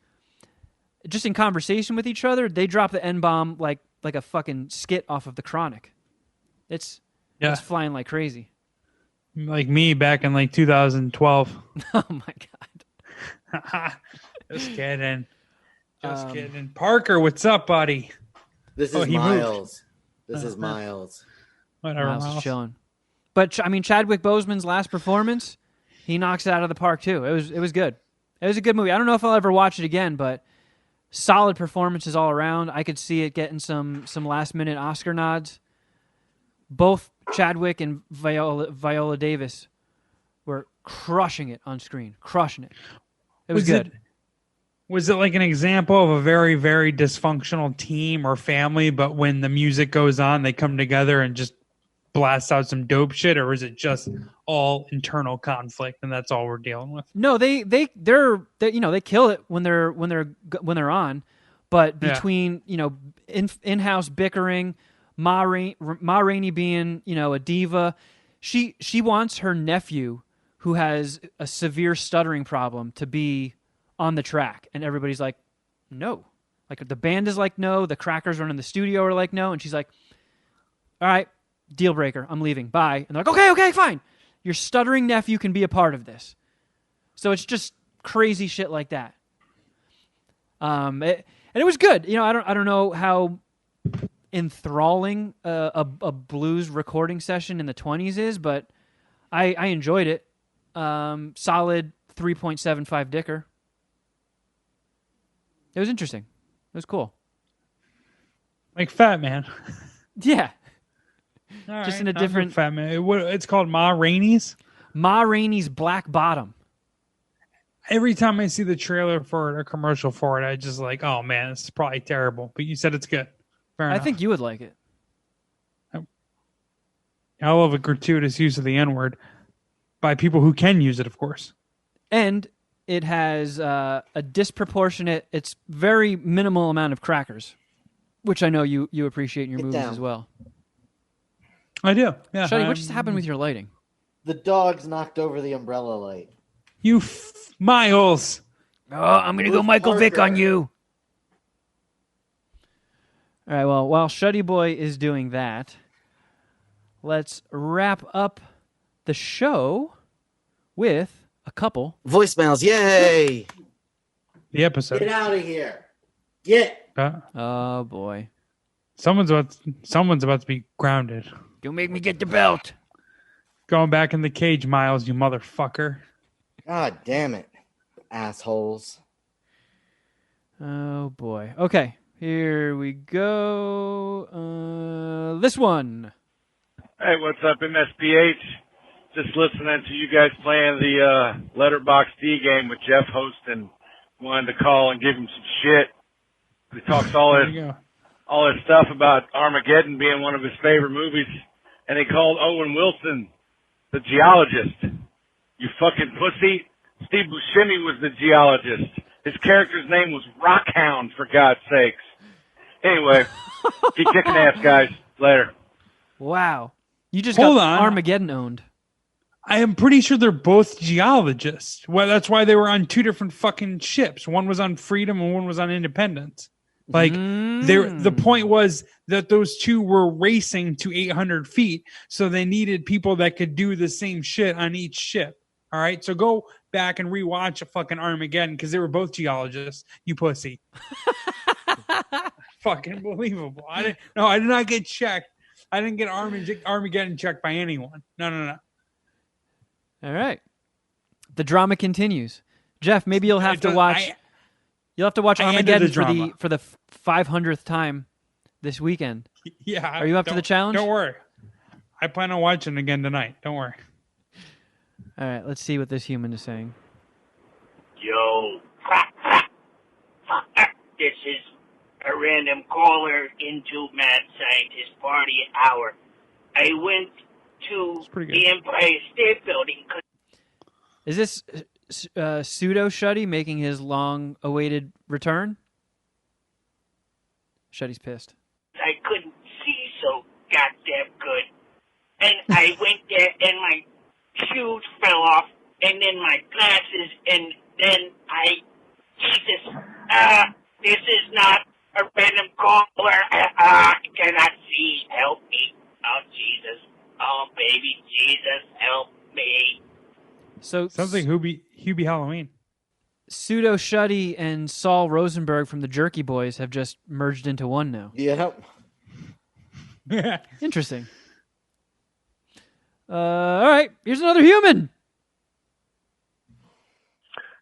S2: just in conversation with each other, they dropped the N-bomb like a fucking skit off of The Chronic. It's flying like crazy.
S1: Like me back in like 2012.
S2: Oh my god.
S1: Just kidding. Just kidding. Parker, what's up, buddy?
S3: This is
S1: he
S3: Miles. This is Miles.
S1: Whatever,
S2: Miles is
S1: Miles.
S2: chilling. But I mean, Chadwick Boseman's last performance, he knocks it out of the park too. It was good. It was a good movie. I don't know if I'll ever watch it again, but solid performances all around. I could see it getting some last minute Oscar nods. Both Chadwick and Viola Davis were crushing it on screen. Crushing it. It was good.
S1: Was it like an example of a very, very dysfunctional team or family, but when the music goes on, they come together and just blast out some dope shit, or is it just all internal conflict and that's all we're dealing with?
S2: No, they kill it when they're on, but between in-house bickering, Ma Rainey being a diva, she wants her nephew who has a severe stuttering problem to be on the track, and everybody's like, no. Like the band is like, no. The crackers running the studio are like, no. And she's like, all right, deal breaker. I'm leaving. Bye. And they're like, okay, fine. Your stuttering nephew can be a part of this. So it's just crazy shit like that. And it was good. I don't know how enthralling a blues recording session in the 20s is, but I enjoyed it. Solid 3.75 dicker. It was interesting. It was cool.
S1: Like Fat Man.
S2: Yeah.
S1: All
S2: just
S1: right,
S2: in a different...
S1: Fat Man. It's called Ma Rainey's?
S2: Ma Rainey's Black Bottom.
S1: Every time I see the trailer for it or commercial for it, I just like, oh man, it's probably terrible. But you said it's good. Fair enough.
S2: I think you would like it.
S1: I love a gratuitous use of the N-word by people who can use it, of course.
S2: And it has a disproportionate, it's very minimal amount of crackers, which I know you appreciate in your movies as well.
S1: I do. Yeah.
S2: Shuddy, what just happened with your lighting?
S3: The dogs knocked over the umbrella light.
S1: Miles.
S2: Oh, I'm going to go Michael Vick on you. All right, well, while Shuddy Boy is doing that, let's wrap up the show with a couple
S3: voicemails. Yay!
S1: The episode.
S3: Get out of here. Get.
S2: Oh boy.
S1: Someone's about to be grounded.
S2: Don't make me get the belt.
S1: Going back in the cage, Miles, you motherfucker.
S3: God damn it. Assholes.
S2: Oh boy. Okay, here we go. This one.
S5: Hey, what's up, MSPH? Just listening to you guys playing the Letterboxd game with Jeff hosting. Wanted to call and give him some shit. He talks all this stuff about Armageddon being one of his favorite movies, and he called Owen Wilson the geologist. You fucking pussy. Steve Buscemi was the geologist. His character's name was Rockhound, for God's sakes. Anyway, keep kicking ass, guys. Later.
S2: Wow. You just
S1: Hold
S2: got
S1: on.
S2: Armageddon owned.
S1: I am pretty sure they're both geologists. Well, that's why they were on two different fucking ships. One was on Freedom and one was on Independence. Like, the point was that those two were racing to 800 feet, so they needed people that could do the same shit on each ship. All right? So go back and rewatch a fucking Armageddon because they were both geologists, you pussy. Fucking believable. I did not get checked. I didn't get Armageddon checked by anyone. No.
S2: All right. The drama continues. Jeff, maybe you'll have to watch. You'll have to watch Armageddon for the 500th time this weekend.
S1: Yeah.
S2: Are you up to the challenge?
S1: Don't worry. I plan on watching again tonight. Don't worry.
S2: All right. Let's see what this human is saying.
S6: Yo, this is a random caller into Mad Scientist Party Hour. I went to the Empire State Building.
S2: Is this pseudo Shuddy making his long-awaited return? Shuddy's pissed.
S6: I couldn't see so goddamn good. And I went there and my shoes fell off and then my glasses and then this is not a random caller. I cannot see. Help me. Oh, Jesus. Oh, baby Jesus, help me.
S2: So
S1: sounds like Hubie Halloween.
S2: Pseudo Shuddy and Saul Rosenberg from the Jerky Boys have just merged into one now.
S3: Yep.
S2: Interesting. All right, here's another human.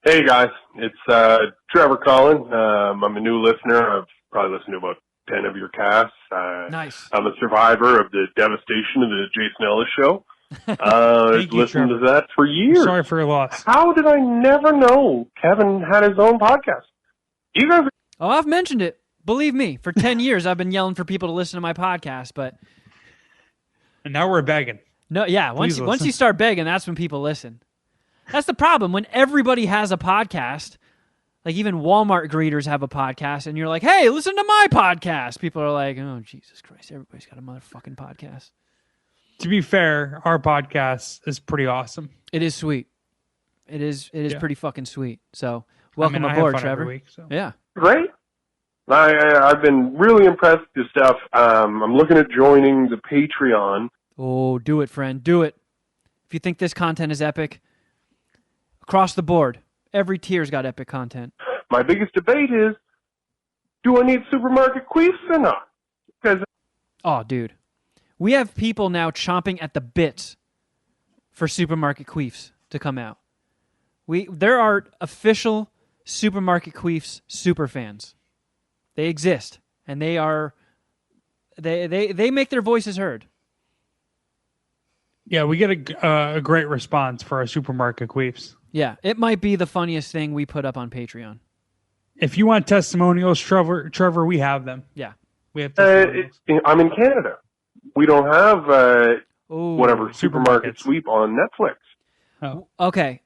S7: Hey guys, it's Trevor calling. I'm a new listener. I've probably listened to about 10 of your casts.
S2: Nice.
S7: I'm a survivor of the devastation of the Jason Ellis show. I've listened to that for years.
S1: Sorry for your loss.
S7: How did I never know Kevin had his own podcast? You guys.
S2: Oh, I've mentioned it. Believe me, for 10 years I've been yelling for people to listen to my podcast, but
S1: and now we're begging.
S2: No, yeah. Once you start begging, that's when people listen. That's the problem. When everybody has a podcast, like even Walmart greeters have a podcast, and you're like, "Hey, listen to my podcast." People are like, "Oh, Jesus Christ! Everybody's got a motherfucking podcast."
S1: To be fair, our podcast is pretty awesome.
S2: It is sweet. It is pretty fucking sweet. So welcome aboard, Trevor.
S1: Week, so.
S2: Yeah.
S7: Great. I've been really impressed with this stuff. I'm looking at joining the Patreon.
S2: Oh, do it, friend. Do it. If you think this content is epic, across the board, every tier's got epic content.
S7: My biggest debate is, do I need supermarket queefs or not?
S2: Oh, dude. We have people now chomping at the bits for supermarket queefs to come out. There are official supermarket queefs super fans. They exist, and they make their voices heard.
S1: Yeah, we get a great response for our supermarket queefs.
S2: Yeah, it might be the funniest thing we put up on Patreon.
S1: If you want testimonials, Trevor, we have them.
S2: Yeah.
S1: We have testimonials.
S7: I'm in Canada. We don't have whatever supermarket sweep on Netflix.
S2: Oh. Okay.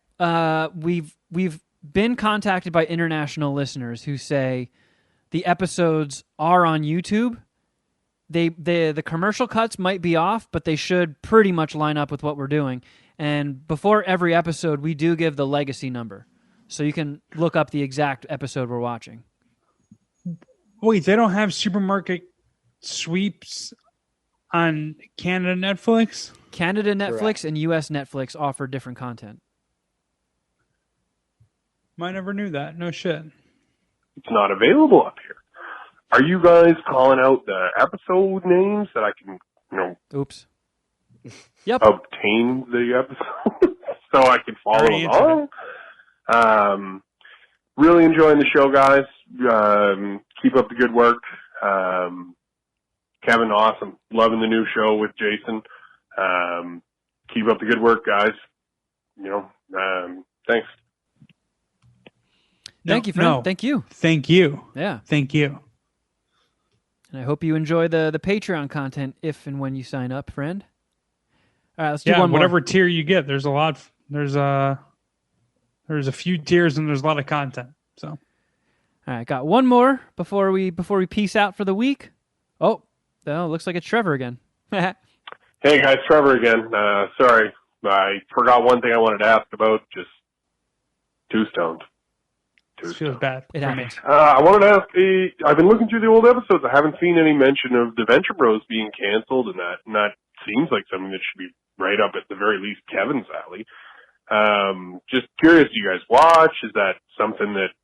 S2: We've been contacted by international listeners who say the episodes are on YouTube. The commercial cuts might be off, but they should pretty much line up with what we're doing. And before every episode, we do give the legacy number, so you can look up the exact episode we're watching.
S1: Wait, they don't have supermarket sweeps on Canada Netflix?
S2: Canada Netflix
S3: Correct.
S2: and U.S. Netflix offer different content.
S1: I never knew that. No shit.
S7: It's not available up here. Are you guys calling out the episode names that I can,
S2: Oops. Yep.
S7: obtain the episode so I can follow along? Really enjoying the show, guys. Keep up the good work. Kevin, awesome. Loving the new show with Jason. Keep up the good work, guys. Thanks.
S2: Thank you, friend. Thank you.
S1: Thank you.
S2: Yeah.
S1: Thank you.
S2: And I hope you enjoy the Patreon content if and when you sign up, friend. All right, let's do one more.
S1: Whatever tier you get, there's a lot. There's a few tiers and there's a lot of content. So,
S2: all right, got one more before we peace out for the week. Oh, looks like it's Trevor again.
S7: Hey guys, Trevor again. Sorry, I forgot one thing I wanted to ask about. Just Two Stoned.
S1: This feels bad.
S2: It happens.
S7: I wanted to ask, I've been looking through the old episodes. I haven't seen any mention of the Venture Bros being canceled, and that seems like something that should be right up at the very least Kevin's alley. Just curious, do you guys watch? Is that something that,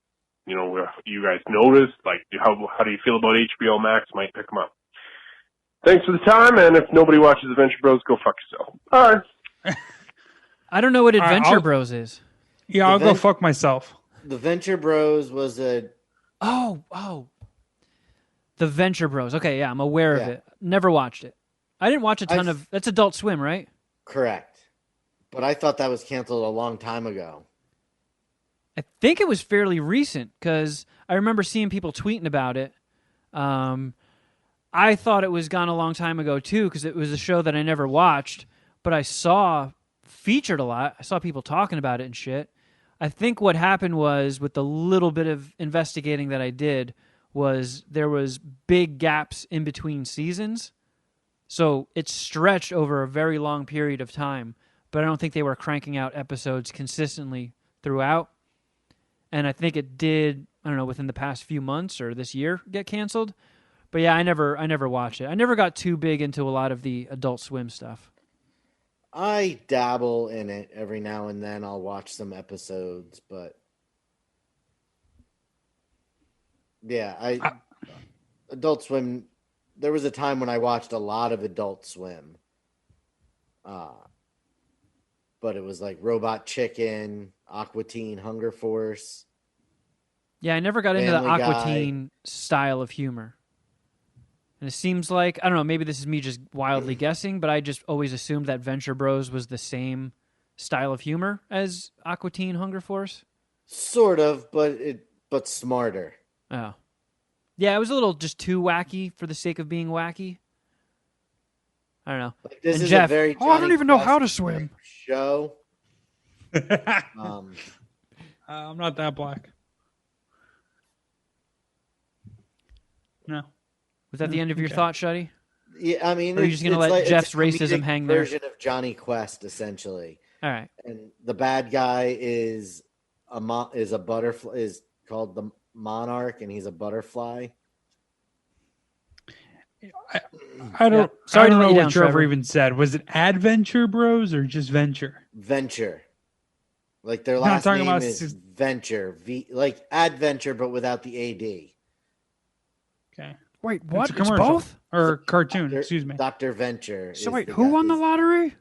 S7: you guys noticed? Like, how do you feel about HBO Max might pick them up? Thanks for the time, and if nobody watches Adventure Bros, go fuck yourself. All right.
S2: I don't know what Adventure Bros is.
S1: Yeah, I'll go fuck myself.
S3: The Venture Bros was a...
S2: Oh. The Venture Bros. Okay, yeah, I'm aware of it. Never watched it. I didn't watch a ton of... That's Adult Swim, right?
S3: Correct. But I thought that was canceled a long time ago.
S2: I think it was fairly recent, because I remember seeing people tweeting about it. I thought it was gone a long time ago too, because it was a show that I never watched, but I saw featured a lot. I saw people talking about it and shit. I think what happened was, with the little bit of investigating that I did, was there was big gaps in between seasons. So it stretched over a very long period of time, but I don't think they were cranking out episodes consistently throughout. And I think it did, I don't know, within the past few months or this year get canceled. But yeah, I never watched it. I never got too big into a lot of the Adult Swim stuff.
S3: I dabble in it every now and then. I'll watch some episodes, but yeah, Adult Swim. There was a time when I watched a lot of Adult Swim, but it was like Robot Chicken, Aqua Teen, Hunger Force.
S2: Yeah, I never got into the
S3: Family
S2: Aqua
S3: Guy.
S2: Teen style of humor. And it seems like, I don't know, maybe this is me just wildly guessing, but I just always assumed that Venture Bros was the same style of humor as Aqua Teen Hunger Force.
S3: Sort of, but smarter.
S2: Oh. Yeah, it was a little just too wacky for the sake of being wacky. I don't know.
S3: Like, this
S2: And
S3: is
S2: Jeff,
S3: a very
S1: I don't
S3: Johnny
S1: even know
S3: Quest
S1: how to swim.
S3: show.
S1: I'm not that black. No.
S2: Was that the end of your thought, Shuddy?
S3: Yeah, I mean,
S2: Or are you just gonna
S3: it's
S2: let
S3: it's
S2: Jeff's
S3: a
S2: racism
S3: comedic
S2: hang there?
S3: version of Johnny Quest, essentially.
S2: All right.
S3: And the bad guy is a butterfly, is called the Monarch, and he's a butterfly.
S1: I don't.
S2: Sorry
S1: I
S2: to
S1: don't
S2: let
S1: know
S2: you
S1: what
S2: down,
S1: Trevor
S2: Trevor.
S1: even said. Was it Adventure Bros or just Venture?
S3: Venture. Like their
S1: We're not
S3: last
S1: talking
S3: name
S1: about
S3: is Venture. Like Adventure, but without the AD.
S1: Okay.
S2: Wait,
S1: It's
S2: what?
S1: a
S2: It's
S1: commercial.
S2: both?
S1: Or cartoon.
S3: Dr.
S1: Excuse me.
S3: Dr. Venture.
S2: So
S3: is
S2: wait,
S3: the
S2: who
S3: guy-
S2: won the
S3: is-
S2: lottery?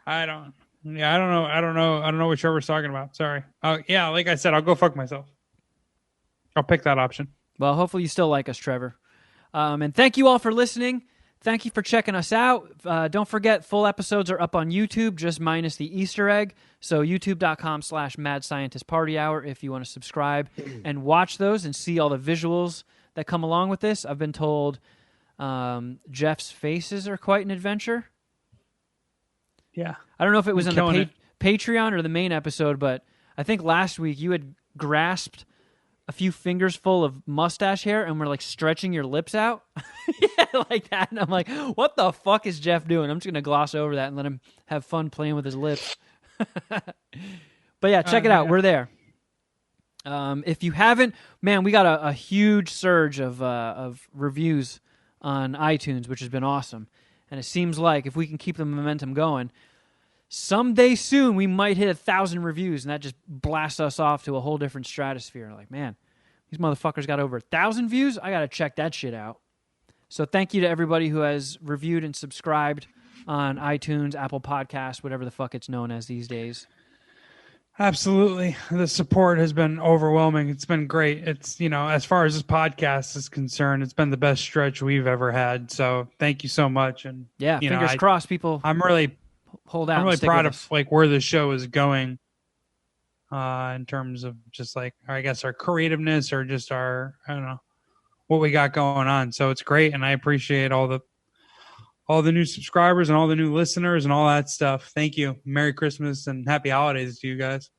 S1: I don't. Yeah, I don't know. I don't know what Trevor's talking about. Sorry. Yeah, like I said, I'll go fuck myself. I'll pick that option.
S2: Well, hopefully you still like us, Trevor. And thank you all for listening. Thank you for checking us out. Don't forget, full episodes are up on YouTube, just minus the Easter egg. So youtube.com/Mad Scientist Party Hour if you want to subscribe and watch those and see all the visuals that come along with this. I've been told Jeff's faces are quite an adventure.
S1: Yeah.
S2: I don't know if it was
S1: I'm
S2: on the
S1: killing
S2: Patreon or the main episode, but I think last week you had grasped a few fingers full of mustache hair and were like stretching your lips out. Yeah, like that. And I'm like, what the fuck is Jeff doing? I'm just going to gloss over that and let him have fun playing with his lips. But yeah, check it out.
S1: Yeah.
S2: We're there. If you haven't, man, we got a huge surge of reviews on iTunes, which has been awesome. And it seems like if we can keep the momentum going, someday soon we might hit 1,000 reviews, and that just blasts us off to a whole different stratosphere. Like, man, these motherfuckers got over 1,000 views? I got to check that shit out. So thank you to everybody who has reviewed and subscribed on iTunes, Apple Podcasts, whatever the fuck it's known as these days.
S1: Absolutely. The support has been overwhelming. It's been great. It's, as far as this podcast is concerned, it's been the best stretch we've ever had. So thank you so much. And
S2: Yeah, fingers crossed people
S1: I'm really
S2: hold out
S1: I'm
S2: and
S1: really
S2: stick
S1: proud
S2: with
S1: of
S2: us.
S1: like where the show is going in terms of just like, I guess, our creativeness or just our, I don't know, what we got going on. So it's great. And I appreciate all the new subscribers and all the new listeners and all that stuff. Thank you. Merry Christmas and happy holidays to you guys.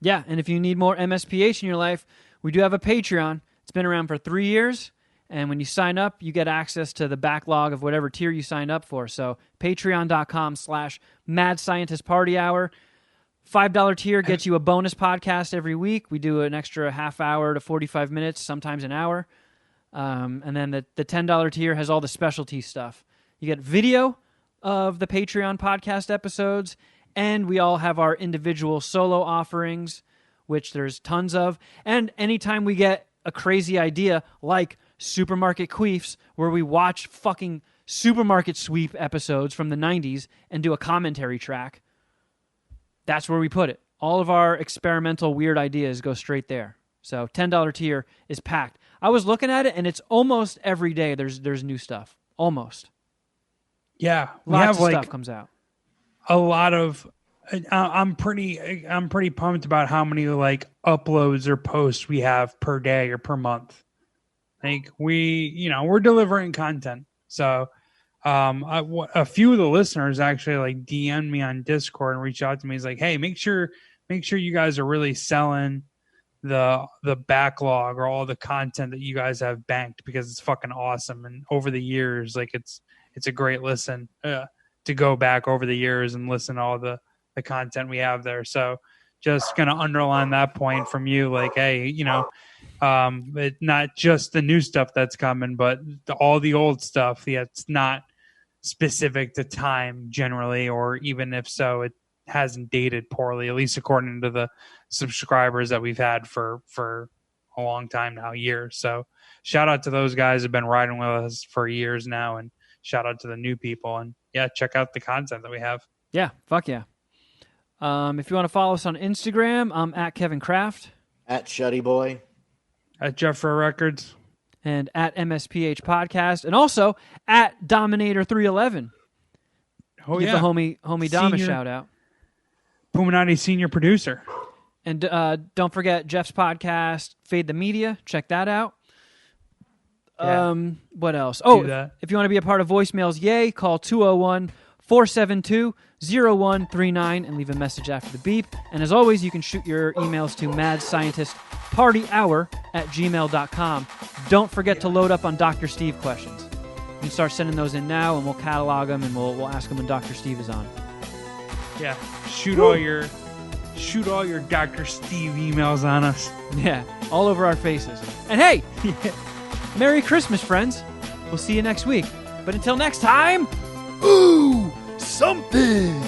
S2: Yeah, and if you need more MSPH in your life, we do have a Patreon. It's been around for 3 years, and when you sign up, you get access to the backlog of whatever tier you signed up for. So patreon.com/Mad Scientist Party Hour. $5 tier gets you a bonus podcast every week. We do an extra half hour to 45 minutes, sometimes an hour. And then the $10 tier has all the specialty stuff. You get video of the Patreon podcast episodes, and we all have our individual solo offerings, which there's tons of. And anytime we get a crazy idea, like Supermarket Queefs, where we watch fucking Supermarket Sweep episodes from the 90s and do a commentary track, that's where we put it. All of our experimental weird ideas go straight there. So $10 tier is packed. I was looking at it, and it's almost every day there's new stuff. Almost.
S1: Yeah. We
S2: Lots
S1: have
S2: of
S1: like
S2: stuff comes out.
S1: a lot of, I'm pretty pumped about how many like uploads or posts we have per day or per month. Like we're delivering content. So a few of the listeners actually like DM me on Discord and reach out to me. He's like, hey, make sure you guys are really selling the backlog or all the content that you guys have banked, because it's fucking awesome. And over the years, like it's a great listen to go back over the years and listen to all the content we have there. So just gonna underline that point from you, like, hey, it not just the new stuff that's coming, but all the old stuff. Yeah, it's not specific to time generally, or even if so, it hasn't dated poorly, at least according to the subscribers that we've had for a long time now, years. So shout out to those guys who've been riding with us for years now, and shout out to the new people. And yeah, check out the content that we have.
S2: Yeah, fuck yeah. If you want to follow us on Instagram, I'm at Kevin Kraft,
S3: at Shuddy Boy,
S1: at Jeffro Records,
S2: and at MSPH Podcast, and also at Dominator311.
S1: Oh,
S2: Give
S1: yeah.
S2: the homie Dom a shout out.
S1: Puminati senior producer.
S2: And don't forget Jeff's podcast, Fade the Media. Check that out.
S1: Yeah.
S2: What else? Oh,
S1: that.
S2: if you want to be a part of voicemails, yay, call 201-472-0139 and leave a message after the beep. And as always, you can shoot your emails to madscientistpartyhour@gmail.com. Don't forget to load up on Dr. Steve questions. You can start sending those in now, and we'll catalog them, and we'll ask them when Dr. Steve is on.
S1: Yeah, shoot all your Dr. Steve emails on us.
S2: Yeah, all over our faces. And hey, Merry Christmas, friends. We'll see you next week. But until next time,
S4: Ooh, something.